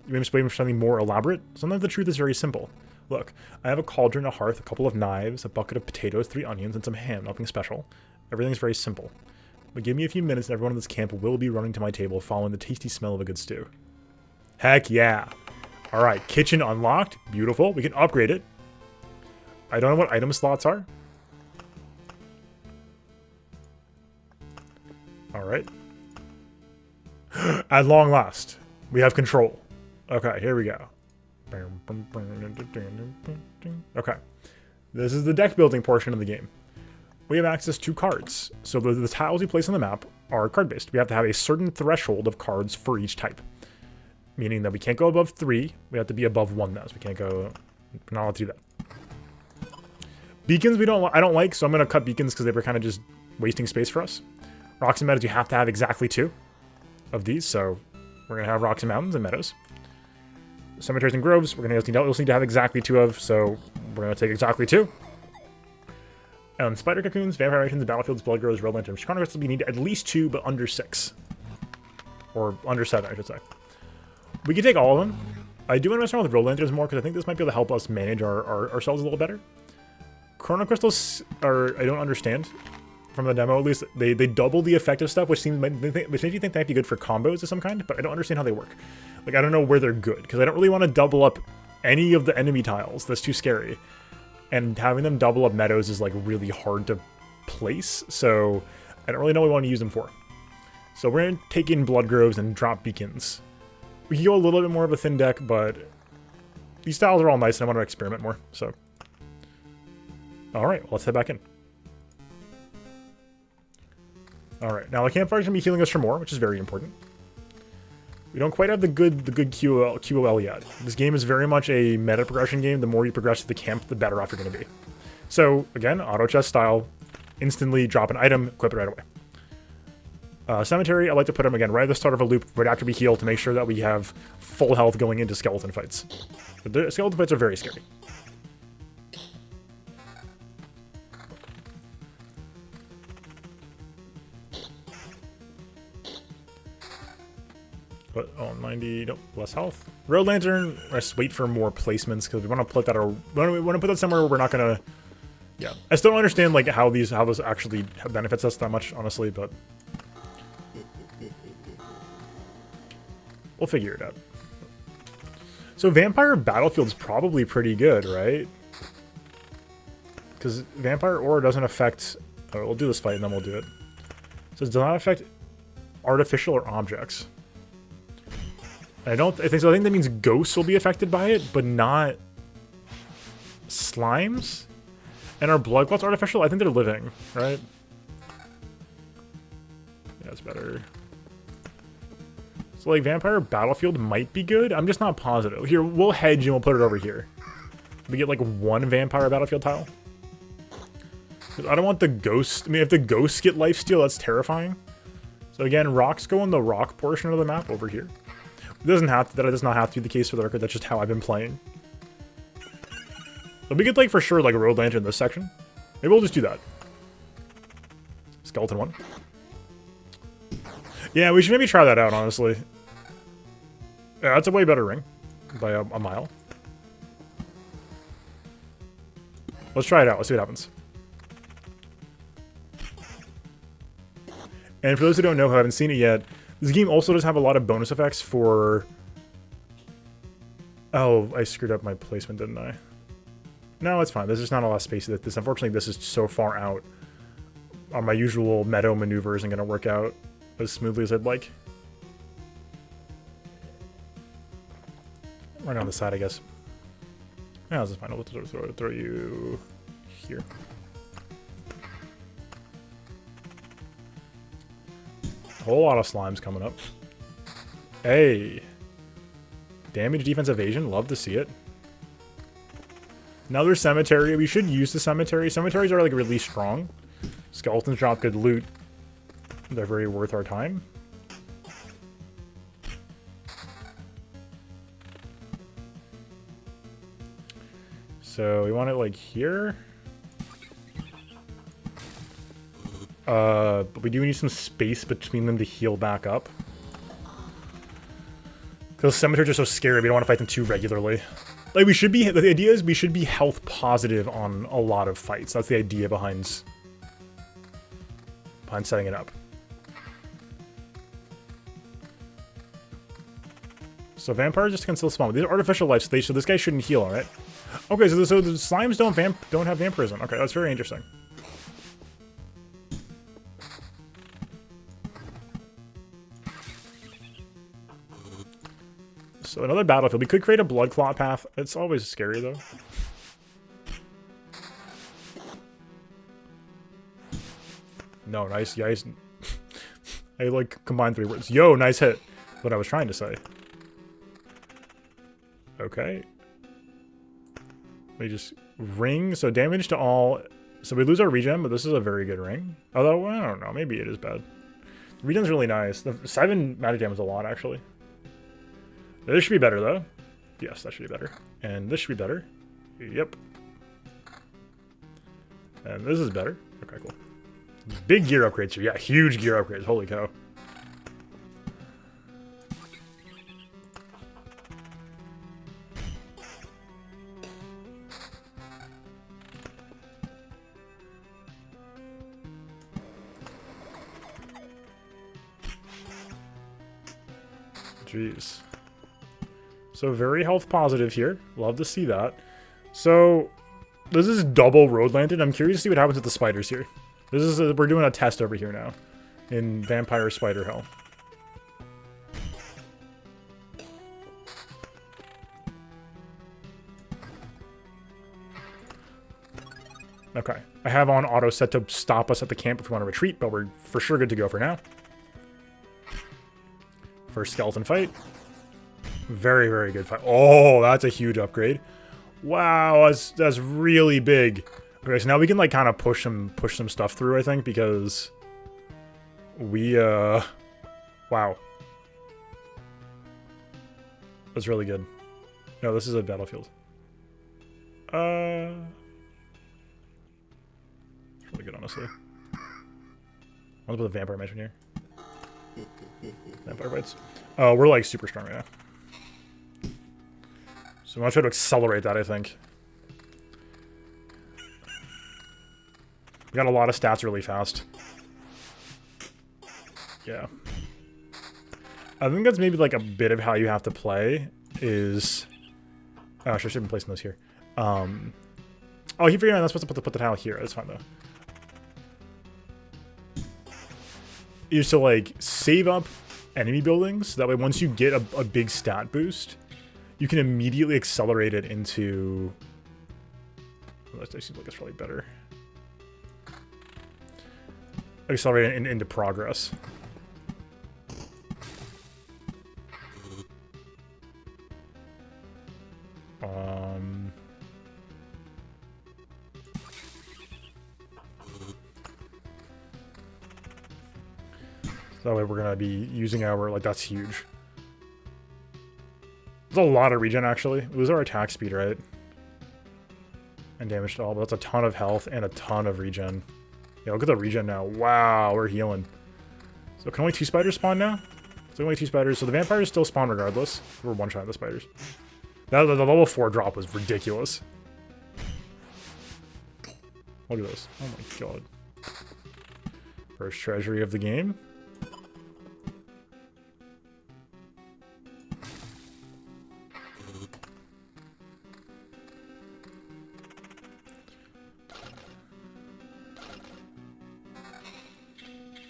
You may be waiting for something more elaborate? Sometimes the truth is very simple. Look, I have a cauldron, a hearth, a couple of knives, a bucket of potatoes, 3 onions, and some ham. Nothing special. Everything's very simple. But give me a few minutes and everyone in this camp will be running to my table following the tasty smell of a good stew. Heck yeah. Alright, kitchen unlocked. Beautiful. We can upgrade it. I don't know what item slots are. Alright. At long last, we have control. Okay, here we go. Okay. This is the deck building portion of the game. We have access to cards. So the tiles we place on the map are card-based. We have to have a certain threshold of cards for each type. Meaning that we can't go above 3. We have to be above 1 now. So we can't go... We're not allowed to do that. Beacons I don't like, so I'm going to cut beacons because they were kind of just wasting space for us. Rocks and meadows, you have to have exactly 2 of these. So we're going to have rocks and mountains and meadows. Cemeteries and groves, we're going to also need to have exactly 2 of, so we're going to take exactly 2. And spider cocoons, vampire rations, battlefields, blood grows, red lanterns, chrono crystals, we need at least 2, but under 6. Or under 7, I should say. We can take all of them. I do want to mess around with red lanterns more, because I think this might be able to help us manage ourselves a little better. Chrono crystals are, I don't understand. From the demo, at least, they double the effective stuff, which makes me think they might be good for combos of some kind, but I don't understand how they work. Like, I don't know where they're good, because I don't really want to double up any of the enemy tiles. That's too scary. And having them double up meadows is, like, really hard to place, so I don't really know what we want to use them for. So we're going to take in Blood Groves and drop Beacons. We can go a little bit more of a thin deck, but these styles are all nice and I want to experiment more, so. Alright, well, let's head back in. Alright, now the campfire's going to be healing us for more, which is very important. We don't quite have the good QOL yet. This game is very much a meta progression game. The more you progress through the camp, the better off you're going to be. So, again, auto chest style, instantly drop an item, equip it right away. Cemetery, I like to put them, again, right at the start of a loop, right after we heal, to make sure that we have full health going into skeleton fights. The skeleton fights are very scary. But, oh, 90, nope, less health. Road Lantern, let's wait for more placements, because we want to put that, we want to put that somewhere where we're not going to, yeah. I still don't understand, like, how this actually benefits us that much, honestly, but we'll figure it out. So Vampire Battlefield's probably pretty good, right? Because Vampire Aura doesn't affect, oh, we'll do this fight and then we'll do it. So it does not affect artificial or objects. I think so. I think that means ghosts will be affected by it, but not slimes. And are blood clots artificial? I think they're living, right? Yeah, it's better. So, like, Vampire Battlefield might be good. I'm just not positive. Here, we'll hedge and we'll put it over here. We get, like, one Vampire Battlefield tile. I don't want the ghosts. I mean, if the ghosts get lifesteal, that's terrifying. So, again, rocks go in the rock portion of the map over here. It doesn't have to, that does not have to be the case for the record. That's just how I've been playing. But we could, like, for sure, like, a Road Lantern in this section. Maybe we'll just do that. Skeleton one. Yeah, we should maybe try that out, honestly. Yeah, that's a way better ring. By a mile. Let's try it out. Let's see what happens. And for those who don't know, who haven't seen it yet, this game also does have a lot of bonus effects for... Oh, I screwed up my placement, didn't I? No, it's fine. There's just not a lot of space that this. Unfortunately, this is so far out. My usual meadow maneuver isn't going to work out as smoothly as I'd like. Right on the side, I guess. Yeah, this is fine. I'll throw you here. A whole lot of slimes coming up. Hey! Damage, defense, evasion. Love to see it. Another cemetery. We should use the cemetery. Cemeteries are, like, really strong. Skeletons drop good loot. They're very worth our time. So we want it, like, here. But we do need some space between them to heal back up. Because cemeteries are so scary, we don't want to fight them too regularly. Like, we should be, the idea is we should be health positive on a lot of fights. That's the idea behind setting it up. So vampires just can still spawn. These are artificial life, so this guy shouldn't heal, alright? Okay, so the slimes don't have vampirism. Okay, that's very interesting. So another battlefield. We could create a blood clot path. It's always scary, though. No, nice, guys. I, like, combined 3 words. Yo, nice hit. What I was trying to say. Okay. We just ring. So damage to all. So we lose our regen, but this is a very good ring. Although, well, I don't know. Maybe it is bad. The regen's really nice. The 7 magic damage is a lot, actually. This should be better, though. Yes, that should be better. And this should be better. Yep. And this is better. Okay, cool. Big gear upgrades here. Yeah, huge gear upgrades. Holy cow. Jeez. So very health positive here. Love to see that. So this is double Road Lantern. I'm curious to see what happens with the spiders here. We're doing a test over here now in Vampire Spider Hell. Okay, I have on auto set to stop us at the camp if we want to retreat, but we're for sure good to go for now. First skeleton fight. Very, very good fight. Oh, that's a huge upgrade. Wow, that's really big. Okay, so now we can like kind of push some stuff through, I think, because we wow. That's really good. No, this is a battlefield. It's really good, honestly. I want to put the vampire mention here. Vampire bites. Oh, we're like super strong right now. So I'm gonna try to accelerate that, I think. We got a lot of stats really fast. Yeah. I think that's maybe like a bit of how you have to play is... Oh, I should have been placing those here. Oh, he figured out I'm not supposed to put the tile here. That's fine, though. Is to, like, save up enemy buildings. That way, once you get a big stat boost, you can immediately accelerate it into... Oh, that seems like it's probably better. Accelerate it into progress. That way we're going to be using our... Like, that's huge. There's a lot of regen, actually. We lose our attack speed, right? And damage to all, but that's a ton of health and a ton of regen. Yeah, look at the regen now. Wow, we're healing. So can only 2 spiders spawn now? So only 2 spiders. So the vampires still spawn regardless. We're one-shotting the spiders. Now the level 4 drop was ridiculous. Look at this. Oh my god. First treasury of the game.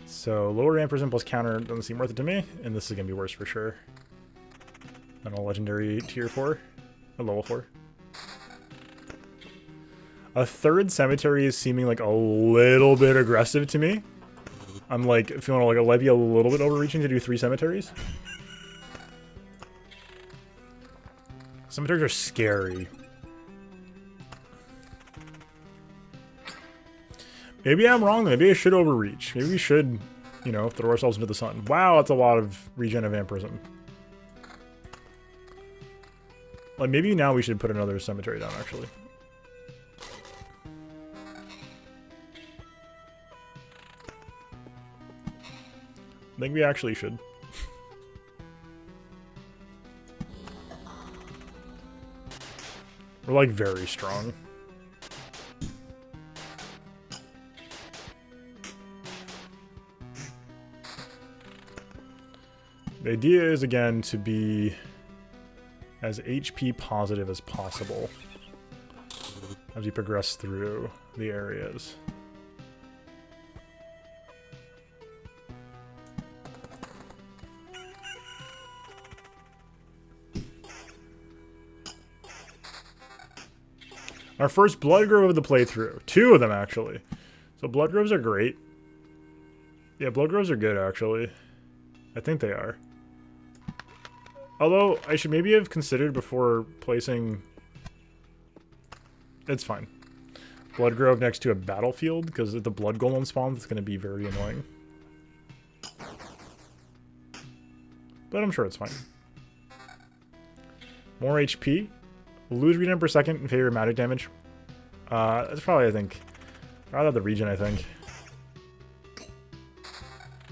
So lower vampirism plus counter doesn't seem worth it to me, and this is gonna be worse for sure than a legendary tier 4, a level 4. A third cemetery is seeming like a little bit aggressive to me. I'm like feeling like it might be a little bit overreaching to do 3 cemeteries. Cemeteries are scary. Maybe I'm wrong. Maybe I should overreach. Maybe we should, you know, throw ourselves into the sun. Wow, that's a lot of regen of vampirism. Like, maybe now we should put another cemetery down, actually. I think we actually should. We're, like, very strong. The idea is, again, to be as HP positive as possible as we progress through the areas. Our first Blood Grove of the playthrough. 2 of them, actually. So Blood Groves are great. Yeah, Blood Groves are good, actually. I think they are. Although, I should maybe have considered before placing... It's fine. Blood Grove next to a battlefield, because if the Blood Golem spawns, it's going to be very annoying. But I'm sure it's fine. More HP. Lose regen per second in favor of magic damage. That's probably, I think... Rather the regen, I think.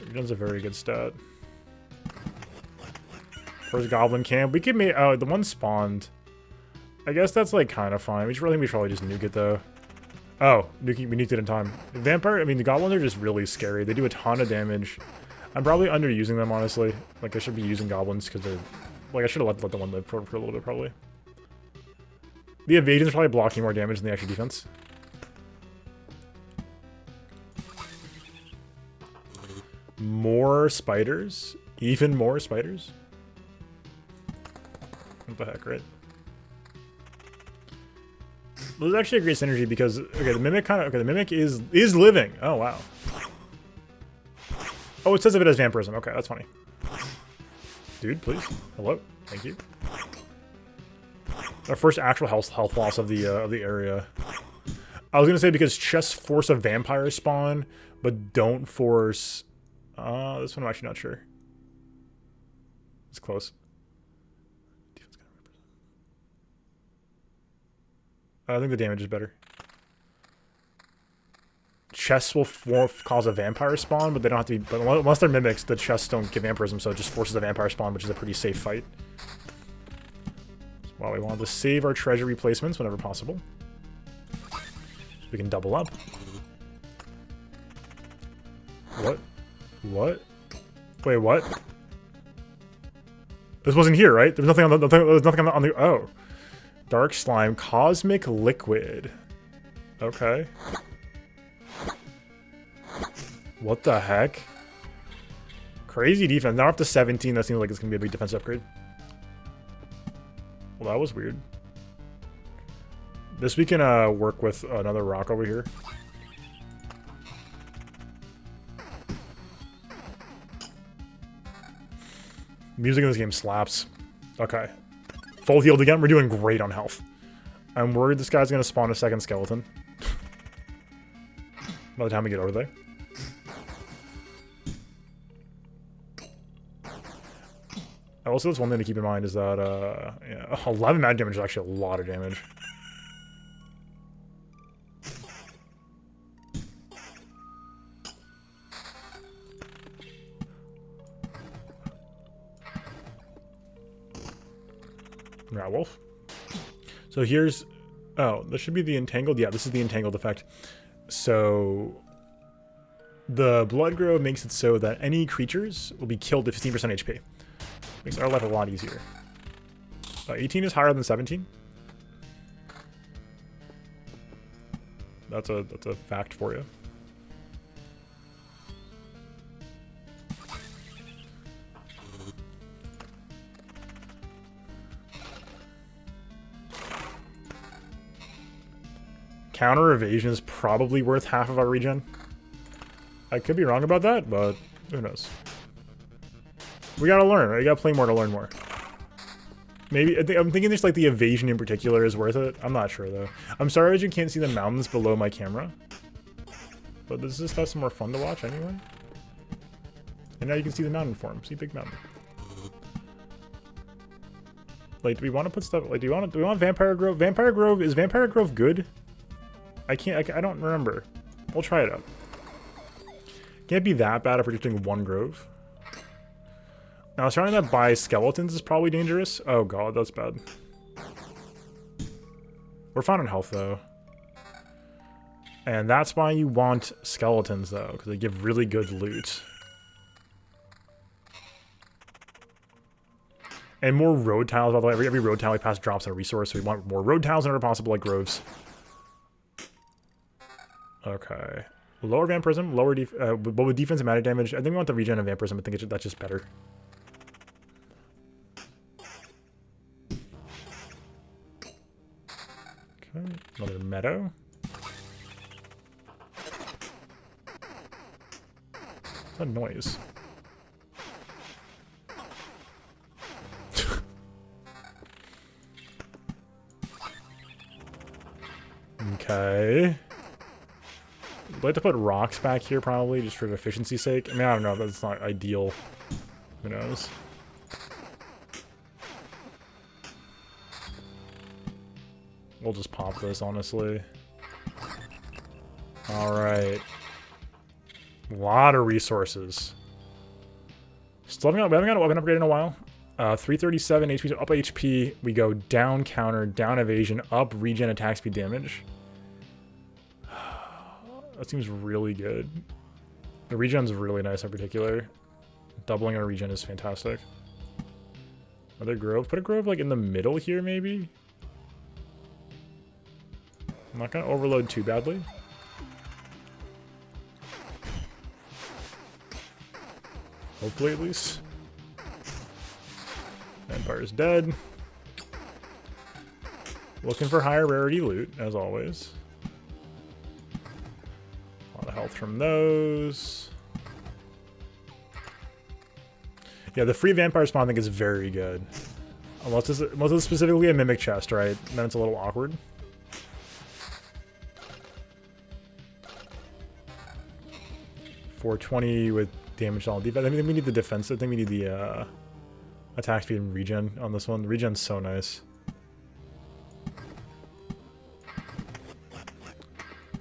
Regen's a very good stat. First goblin camp. We could make... Oh, the one spawned. I guess that's, like, kind of fine. I think we should probably just nuke it, though. Oh, we nuked it in time. Vampire... I mean, the goblins are just really scary. They do a ton of damage. I'm probably underusing them, honestly. Like, I should be using goblins, because they're... Like, I should have let the one live for a little bit, probably. The evasion's probably blocking more damage than the actual defense. More spiders. Even more spiders. What the heck, right? Well, there's actually a great synergy because okay, the mimic the mimic is living. Oh wow. Oh, it says if it has vampirism. Okay, that's funny. Dude, please. Hello. Thank you. Our first actual health loss of the area. I was gonna say because chests force a vampire spawn, but don't force. This one I'm actually not sure. It's close. I think the damage is better. Chests will cause a vampire spawn, but they don't have to be. But unless they're mimics, the chests don't give vampirism, so it just forces a vampire spawn, which is a pretty safe fight. Well, we want to save our treasure replacements whenever possible. We can double up. What? What? Wait, what? This wasn't here, right? There was nothing on the. There was nothing on the. Oh, dark slime, cosmic liquid. Okay. What the heck? Crazy defense. Now up to 17. That seems like it's gonna be a big defense upgrade. Well, that was weird. This we can work with another rock over here. Music in this game slaps. Okay. Full healed again. We're doing great on health. I'm worried this guy's gonna spawn a second skeleton. By the time we get over there. Also, that's one thing to keep in mind is that, yeah, 11 magic damage is actually a lot of damage. Rat wolf. So here's, oh, this should be the entangled. Yeah, this is the entangled effect. So the blood grove makes it so that any creatures will be killed at 15% HP. Makes our life a lot easier. 18 is higher than 17. That's a fact for you. Counter evasion is probably worth half of our regen. I could be wrong about that, but who knows? We gotta learn, right? You gotta play more to learn more. Maybe, I'm thinking there's like the evasion in particular is worth it. I'm not sure though. I'm sorry that you can't see the mountains below my camera. But this is stuff some more fun to watch anyway. And now you can see the mountain form. See big mountain. Like, do we want to put stuff, like, do we want Vampire Grove? Vampire Grove, is Vampire Grove good? I don't remember. We'll try it out. Can't be that bad if we're just doing one grove. Now, starting that by skeletons is probably dangerous. Oh god, that's bad. We're fine on health, though. And that's why you want skeletons, though, because they give really good loot. And more road tiles, by the way. Every road tile we pass drops a resource, so we want more road tiles whenever possible, like groves. Okay. Lower vampirism, but with defense and magic damage. I think we want the regen of vampirism. I think that's just better. Okay, another meadow. What's that noise? Okay. I'd like to put rocks back here probably, just for efficiency's sake. I mean, I don't know, that's not ideal. Who knows? We'll just pop this, honestly. Alright. A lot of resources. Still we haven't got a weapon upgrade in a while. 337 HP, so up HP. We go down counter, down evasion, up regen attack speed damage. That seems really good. The regen's really nice in particular. Doubling our regen is fantastic. Another grove. Put a grove like in the middle here, maybe? I'm not gonna overload too badly. Hopefully, at least. Vampire's dead. Looking for higher rarity loot, as always. A lot of health from those. Yeah, the free vampire spawn I think is very good. Unless it's specifically a mimic chest, right? Then it's a little awkward. .420 with damage on defense. I think we need the defense. I think we need the attack speed and regen on this one. The regen's so nice.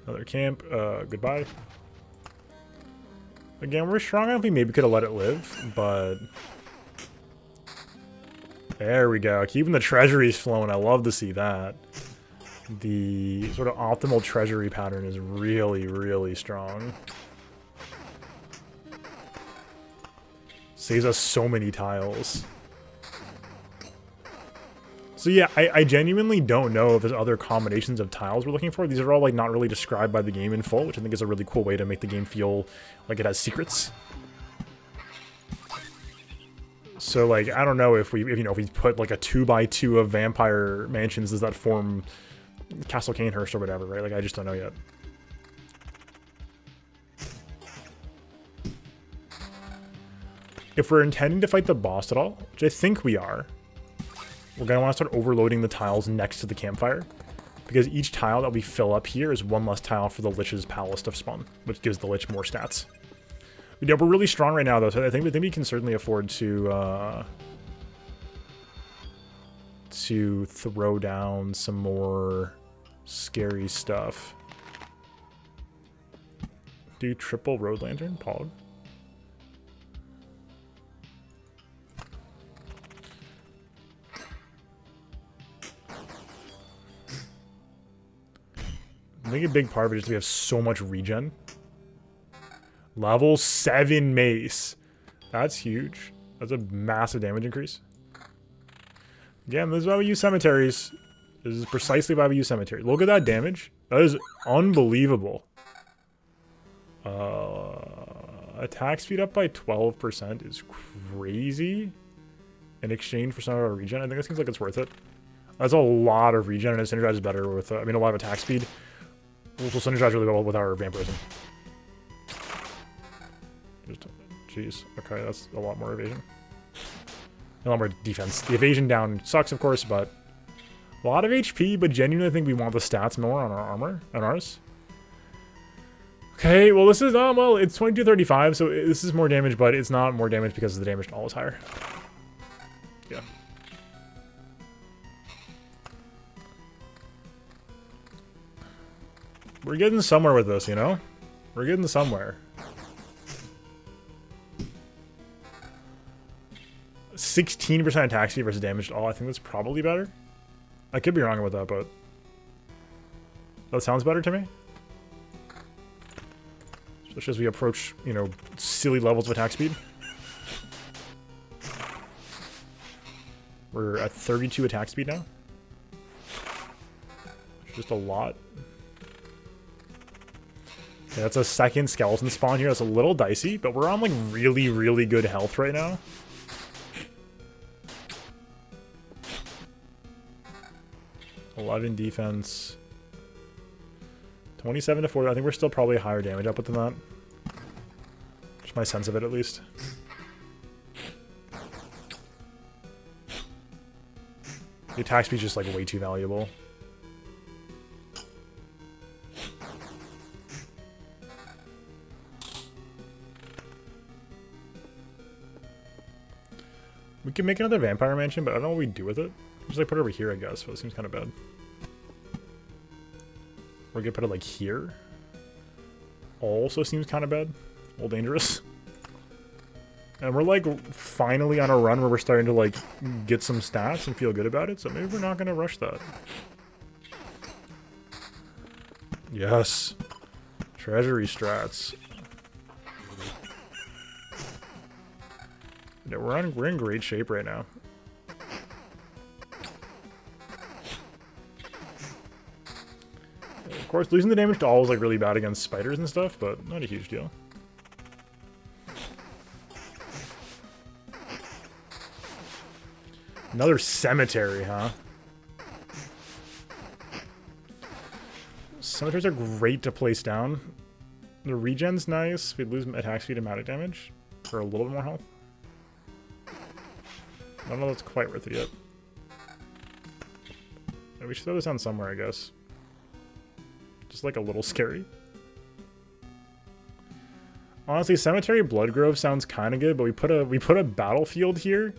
Another camp. Goodbye. Again, we're strong enough. We maybe could have let it live, but there we go. Keeping the treasuries flowing. I love to see that. The sort of optimal treasury pattern is really, really strong. Saves us so many tiles. So yeah, I genuinely don't know if there's other combinations of tiles we're looking for. These are all like not really described by the game in full, which I think is a really cool way to make the game feel like it has secrets. So like, I don't know if we put like a 2x2 of vampire mansions, does that form Castle Canehurst or whatever, right? Like, I just don't know yet. If we're intending to fight the boss at all, which I think we are, we're going to want to start overloading the tiles next to the campfire, because each tile that we fill up here is one less tile for the Lich's Palace to spawn, which gives the Lich more stats. Yeah, we're really strong right now, though, so I think we can certainly afford to throw down some more scary stuff. Do triple Road Lantern, Pog. I think a big part of it is we have so much regen. Level 7 mace. That's huge. That's a massive damage increase. Again, this is why we use cemeteries. This is precisely why we use cemeteries. Look at that damage. That is unbelievable. Attack speed up by 12% is crazy. In exchange for some of our regen, I think it seems like it's worth it. That's a lot of regen, and it synergizes better with, I mean, a lot of attack speed. Which will synergize really well with our vampirism. Jeez. Okay, that's a lot more evasion. A lot more defense. The evasion down sucks, of course, but a lot of HP, but genuinely think we want the stats more on our armor, on ours. Okay, well this is, well, it's 2235, so this is more damage, but it's not more damage because the damage to all is higher. Yeah. We're getting somewhere with this, you know? We're getting somewhere. 16% attack speed versus damage to all. I think that's probably better. I could be wrong about that, but that sounds better to me. Especially as we approach, you know, silly levels of attack speed. We're at 32 attack speed now. It's just a lot. Okay, that's a second skeleton spawn here. That's a little dicey, but we're on like really, really good health right now. (11 defense, 27 to 40. I think we're still probably higher damage output than that. Just my sense of it, at least. The attack speed is just like way too valuable. We can make another vampire mansion, but I don't know what we do with it. Just like put it over here, I guess, but it seems kind of bad. We're gonna put it like here. Also seems kind of bad. A little dangerous. And we're like finally on a run where we're starting to like get some stats and feel good about it, so maybe we're not gonna rush that. Yes. Treasury strats. Yeah, we're in great shape right now. Of course, losing the damage to all is like really bad against spiders and stuff, but not a huge deal. Another cemetery, huh? Cemeteries are great to place down. The regen's nice. We'd lose attack speed and magic damage for a little bit more health. I don't know if that's quite worth it yet. And we should throw this down somewhere, I guess. Just like a little scary. Honestly, Cemetery Bloodgrove sounds kind of good, but we put a battlefield here.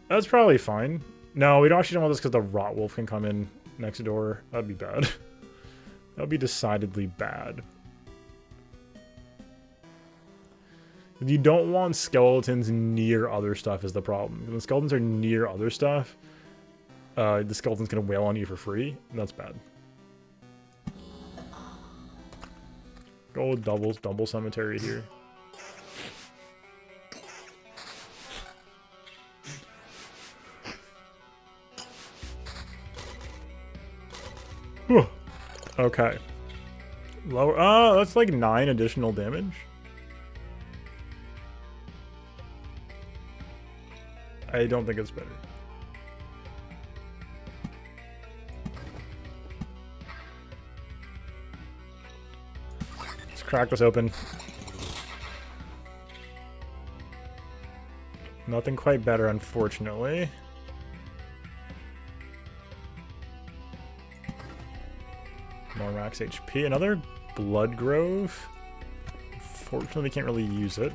That's probably fine. No, we don't actually don't want this because the Rot Wolf can come in next door. That'd be bad. That would be decidedly bad. You don't want skeletons near other stuff is the problem. When skeletons are near other stuff, the skeleton's going to wail on you for free. And that's bad. Go with double cemetery here. Whew. Okay. Lower. Oh, that's like 9 additional damage. I don't think it's better. Let's crack this open. Nothing quite better, unfortunately. More max HP. Another Bloodgrove. Fortunately, we can't really use it.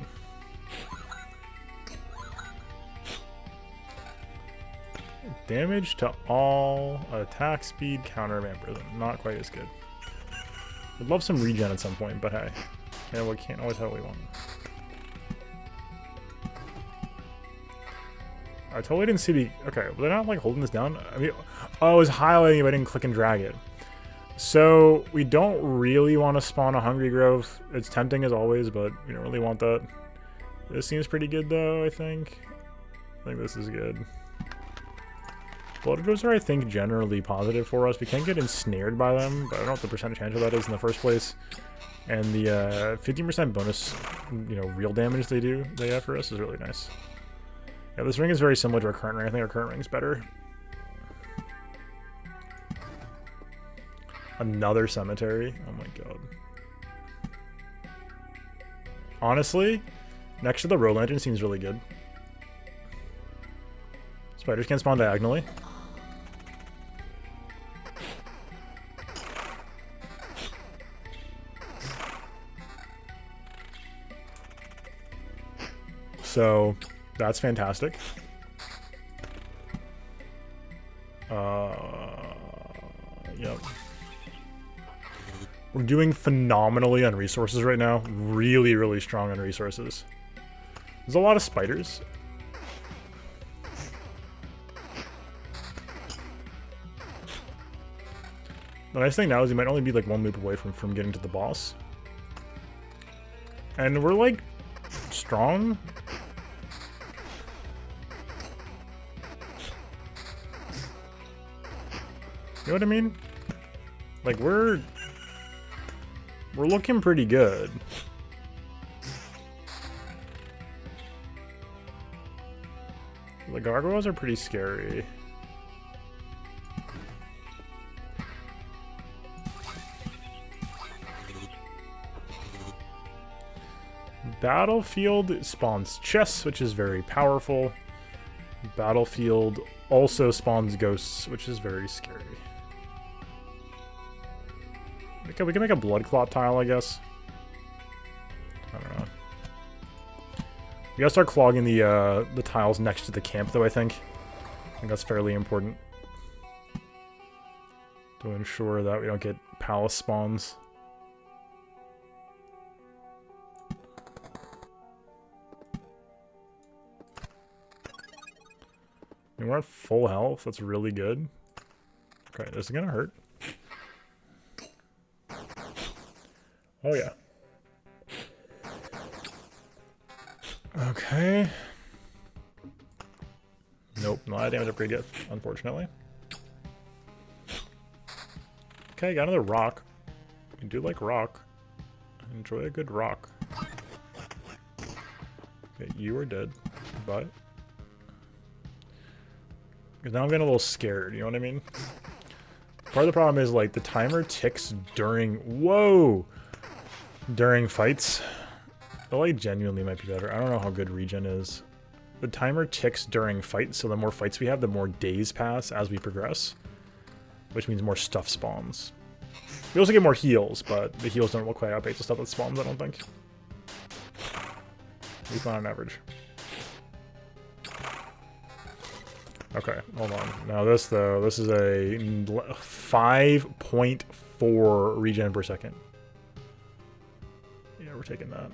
Damage to all, attack speed, counter vampirism. Not quite as good. Would love some regen at some point, but hey. Yeah, we can't always have what we want. I totally didn't see the... Okay, were they not like holding this down? I mean, oh, I was highlighting it, but I didn't click and drag it. So, we don't really want to spawn a Hungry Grove. It's tempting as always, but we don't really want that. This seems pretty good though, I think. I think this is good. Bloodgroves are, I think, generally positive for us. We can't get ensnared by them, but I don't know what the percentage chance of that is in the first place. And the 15% bonus, you know, real damage they have for us is really nice. Yeah, this ring is very similar to our current ring. I think our current ring's better. Another cemetery. Oh my god. Honestly, next to the Road Lantern seems really good. Spiders can spawn diagonally. So, that's fantastic. Yep. We're doing phenomenally on resources right now. Really, really strong on resources. There's a lot of spiders. The nice thing now is you might only be like one loop away from getting to the boss. And we're like strong. You know what I mean? Like we're looking pretty good. The gargoyles are pretty scary. Battlefield spawns chests, which is very powerful. Battlefield also spawns ghosts, which is very scary. We can make a blood clot tile, I guess. I don't know. We gotta start clogging the tiles next to the camp, though, I think. I think that's fairly important. To ensure that we don't get palace spawns. And we're at full health. That's really good. Okay, this is gonna hurt. Oh yeah. Okay. Nope, a lot of damage are pretty good, unfortunately. Okay, got another rock. I do like rock. I enjoy a good rock. Okay, you are dead, but Because now I'm getting a little scared, you know what I mean? Part of the problem is, like, the timer ticks during... Whoa! During fights. The light genuinely might be better. I don't know how good regen is. The timer ticks during fights, so the more fights we have, the more days pass as we progress. Which means more stuff spawns. We also get more heals, but the heals don't quite outpace the stuff that spawns, I don't think. At least not on average. Okay, hold on. Now this, though, this is a 5.4 regen per second. Yeah, we're taking that.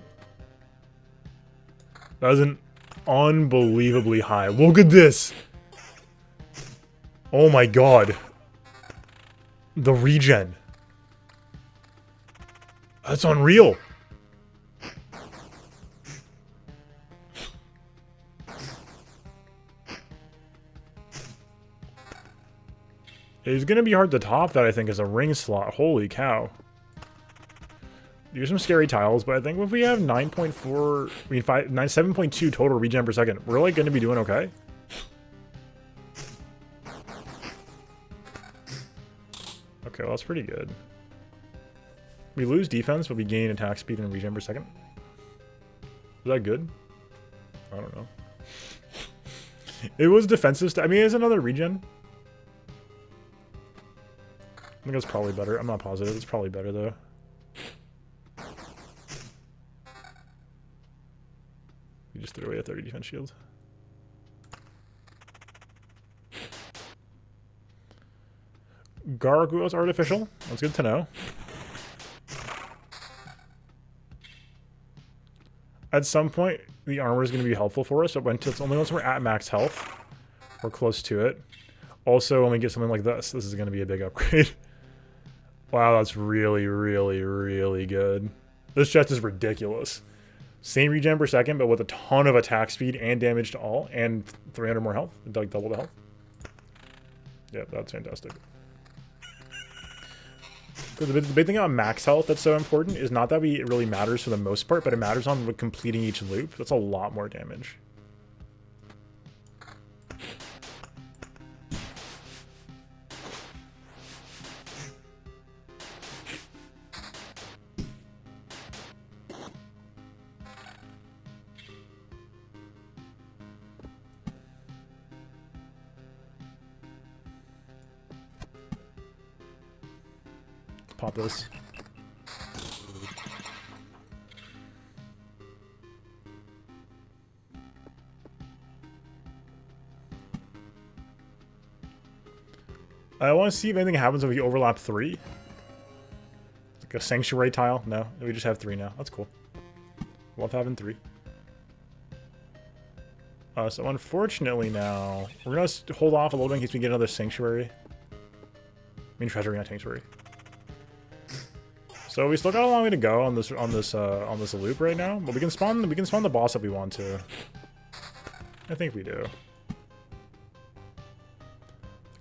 That isn't unbelievably high. Look at this! Oh my god. The regen. That's unreal. It's gonna be hard to top that, I think, as a ring slot. Holy cow. There's some scary tiles, but I think if we have 9.4, I mean 7.2 total regen per second, we're like gonna be doing okay. Okay, well that's pretty good. We lose defense, but we gain attack speed and regen per second. Is that good? I don't know. It was defensive. I mean, it's another regen. I think it's probably better. I'm not positive. It's probably better, though. We just threw away a 30 defense shield. Gargoyle's artificial. That's good to know. At some point, the armor is going to be helpful for us. It's only once we're at max health. We're close to it. Also, when we get something like this is going to be a big upgrade. Wow, that's really, really, really good. This chest is ridiculous. Same regen per second, but with a ton of attack speed and damage to all, and 300 more health. Like double the health. Yeah, that's fantastic. The big thing about max health that's so important is not that it really matters for the most part, but it matters on completing each loop. That's a lot more damage. Pop this. I want to see if anything happens if we overlap 3. Like a sanctuary tile? No, we just have 3 now. That's cool. Love having 3. So unfortunately now, we're going to hold off a little bit in case we get another sanctuary. I mean treasury, not sanctuary. So we still got a long way to go on this loop right now, but we can spawn the boss if we want to. I think we do.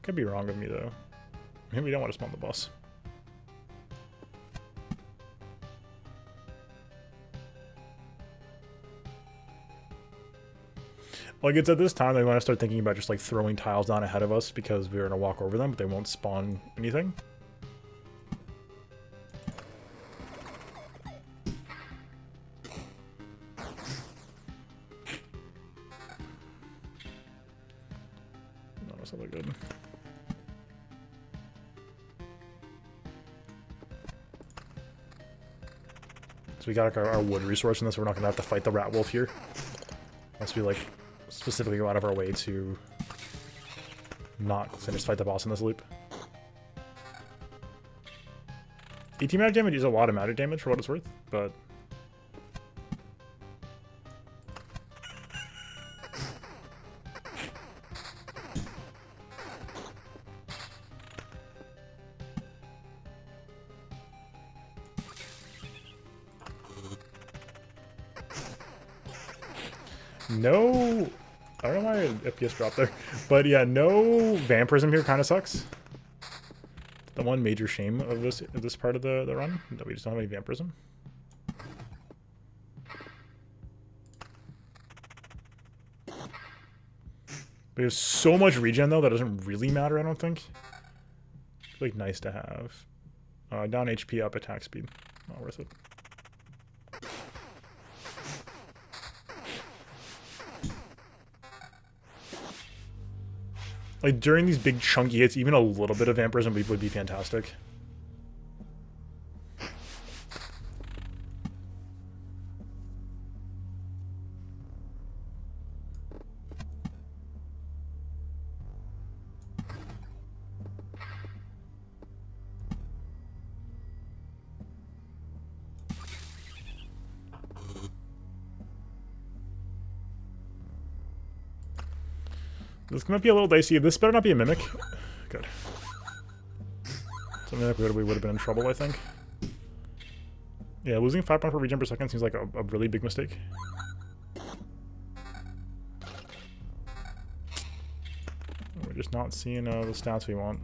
Could be wrong with me though. Maybe we don't want to spawn the boss. Like, it's at this time they want to start thinking about just like throwing tiles down ahead of us because we're gonna walk over them, but they won't spawn anything. No, that's not that good. So we got our wood resource in this. We're not gonna have to fight the rat wolf here, unless we like specifically go out of our way to not finish fight the boss in this loop. 18 magic damage is a lot of magic damage for what it's worth, but no, I don't know why FPS dropped there, but yeah, no vampirism here kind of sucks. The one major shame of this part of the run, that we just don't have any vampirism. We have so much regen, though, that doesn't really matter, I don't think. Like, nice to have. Down HP, up attack speed. Not worth it. Like, during these big chunky hits, even a little bit of vampirism would be fantastic. This might be a little dicey. This better not be a mimic. Good. So mimic we would have been in trouble, I think. Yeah, losing 5 points per regen per second seems like a really big mistake. We're just not seeing the stats we want.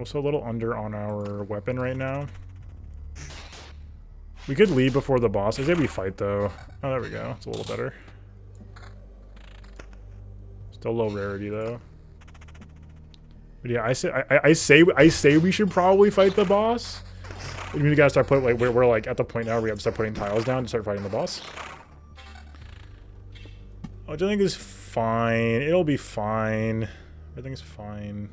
Also a little under on our weapon right now. We could leave before the boss. I say we fight, though. Oh, there we go. It's a little better. Still low rarity, though. But yeah, I say we should probably fight the boss. We gotta start putting, like, we're like at the point now where we have to start putting tiles down to start fighting the boss. Which I think is fine. It'll be fine. Everything's fine.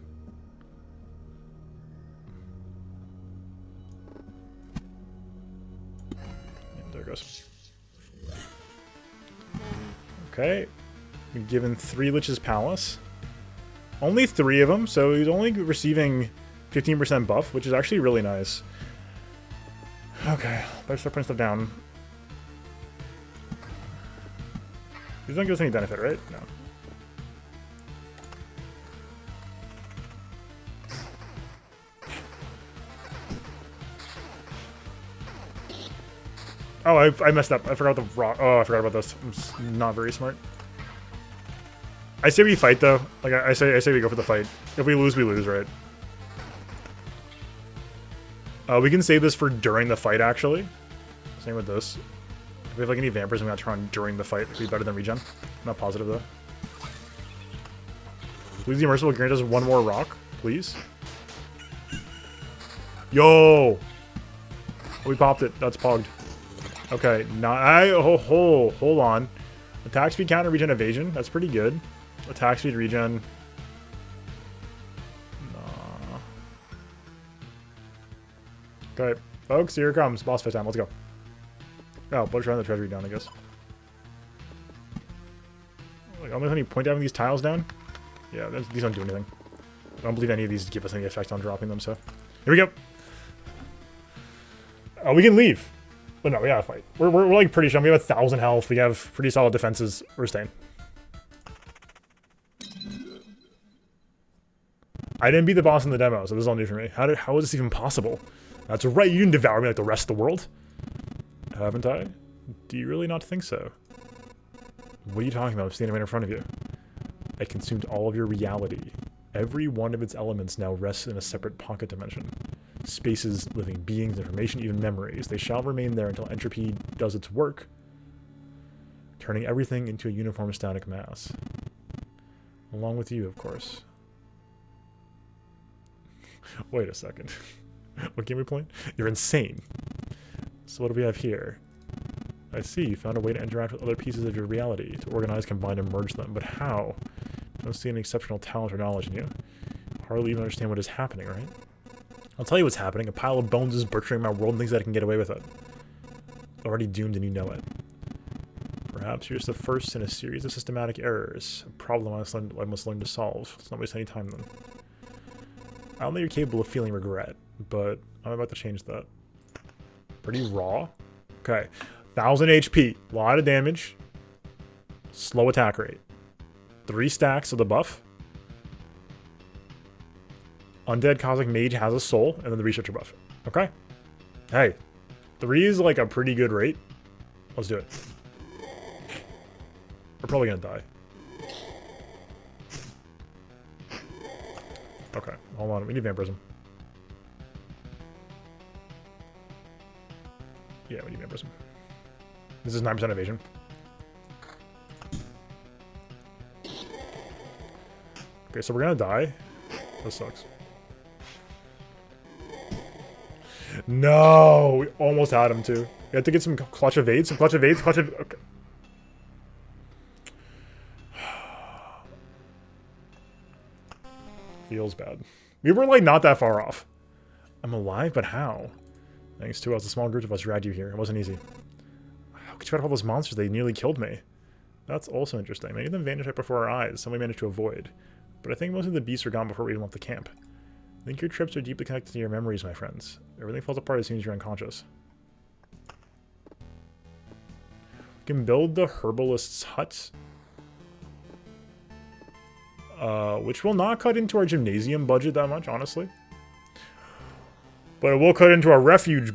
Goes. Okay, we've given 3 Lich's Palace. Only 3 of them, so he's only receiving 15% buff, which is actually really nice. Okay, let's start putting stuff down. These don't give us any benefit, right? No. Oh, I messed up. I forgot the rock. Oh, I forgot about this. I'm not very smart. I say we fight, though. Like, I say we go for the fight. If we lose, right? We can save this for during the fight, actually. Same with this. If we have, like, any vampires we got to turn on during the fight, it'd be better than regen. I'm not positive, though. Please, the Immersible grant us 1 more rock, please. Yo! Oh, we popped it. That's pogged. Okay, hold on. Attack speed counter, regen, evasion. That's pretty good. Attack speed, regen. Nah. Okay, folks, here it comes. Boss fight time. Let's go. Oh, let's run the treasury down, I guess. Like, only when you point having these tiles down. Yeah, these don't do anything. I don't believe any of these give us any effect on dropping them. So, here we go. Oh, we can leave. But no, we gotta fight. We're like pretty strong. We have 1,000 health. We have pretty solid defenses. We're staying. I didn't beat the boss in the demo, so this is all new for me. How is this even possible? That's right, you didn't devour me like the rest of the world. Haven't I? Do you really not think so? What are you talking about? I'm standing right in front of you. I consumed all of your reality. Every one of its elements now rests in a separate pocket dimension. Spaces, living beings, information, even memories. They shall remain there until entropy does its work, turning everything into a uniform static mass. Along with you, of course. Wait a second. What game are we playing? You're insane. So what do we have here? I see, you found a way to interact with other pieces of your reality, to organize, combine, and merge them. But how? Don't see any exceptional talent or knowledge in you. Hardly even understand what is happening, right? I'll tell you what's happening. A pile of bones is butchering my world and thinks that I can get away with it. Already doomed and you know it. Perhaps you're just the first in a series of systematic errors. A problem I must learn to solve. Let's not waste any time then. I don't think you're capable of feeling regret, but I'm about to change that. Pretty raw. Okay. 1,000 HP. A lot of damage. Slow attack rate. 3 stacks of the buff. Undead Cosmic Mage has a soul, and then the Researcher buff. Okay. Hey. 3 is like a pretty good rate. Let's do it. We're probably gonna die. Okay, hold on. We need vampirism. Yeah, we need to person. This is 9% evasion. Okay, so we're gonna die. That sucks. No! We almost had him too. We had to get some clutch evades, clutch of... Okay. Feels bad. We were like not that far off. I'm alive, but how? Thanks to us, a small group of us dragged you here. It wasn't easy. How could you fight all those monsters? They nearly killed me. That's also interesting. Many of them vanished right before our eyes. Some we managed to avoid. But I think most of the beasts are gone before we even left the camp. I think your trips are deeply connected to your memories, my friends. Everything falls apart as soon as you're unconscious. We can build the herbalist's hut. Which will not cut into our gymnasium budget that much, honestly. But it will cut into our refuge.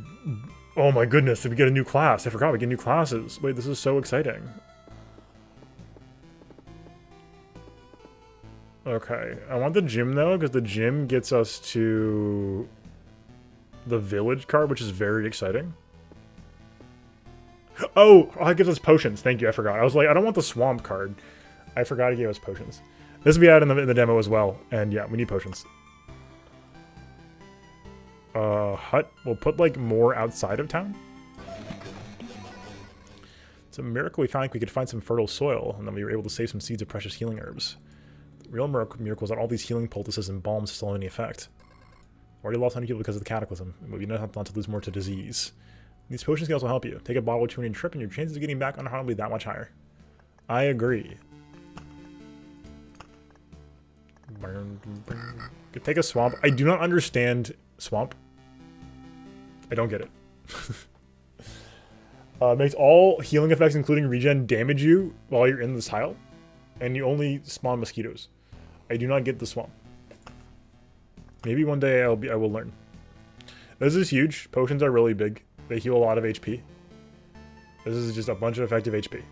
Oh my goodness, did we get a new class? I forgot we get new classes. Wait, this is so exciting. Okay, I want the gym though, because the gym gets us to the village card, which is very exciting. Oh, it gives us potions. Thank you, I forgot. I was like, I don't want the swamp card. I forgot it gave us potions. This will be out in the demo as well, and yeah, we need potions. Hut. We'll put like more outside of town. It's a miracle we found like we could find some fertile soil, and then we were able to save some seeds of precious healing herbs. The real miracle is that all these healing poultices and balms still have any effect. Already lost 100 people because of the cataclysm, and we not to lose more to disease. These potions can also help you. Take a bottle or two on your trip, and your chances of getting back unharmed will be that much higher. I agree. Could take a swamp. I do not understand swamp. I don't get it. Makes all healing effects, including regen, damage you while you're in this tile, and you only spawn mosquitoes. I do not get the swamp. Maybe one day I will learn. This is huge. Potions are really big. They heal a lot of HP. This is just a bunch of effective HP.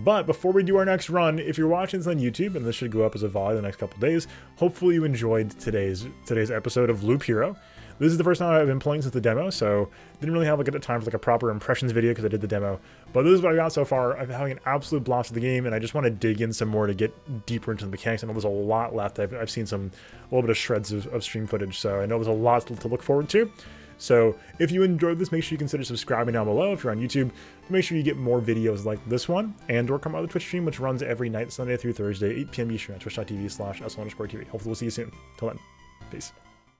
But before we do our next run, if you're watching this on YouTube, and this should go up as a VOD in the next couple days, hopefully you enjoyed today's episode of Loop Hero. This is the first time I've been playing since the demo, so didn't really have like a time for like a proper impressions video because I did the demo. But this is what I got so far. I'm having an absolute blast with the game, and I just want to dig in some more to get deeper into the mechanics. I know there's a lot left. I've seen a little bit of shreds of stream footage, so I know there's a lot to look forward to. So if you enjoyed this, make sure you consider subscribing down below if you're on YouTube to make sure you get more videos like this one, and or come on the Twitch stream, which runs every night, Sunday through Thursday, 8 p.m. Eastern at twitch.tv/s_TV. Hopefully we'll see you soon. Till then, peace.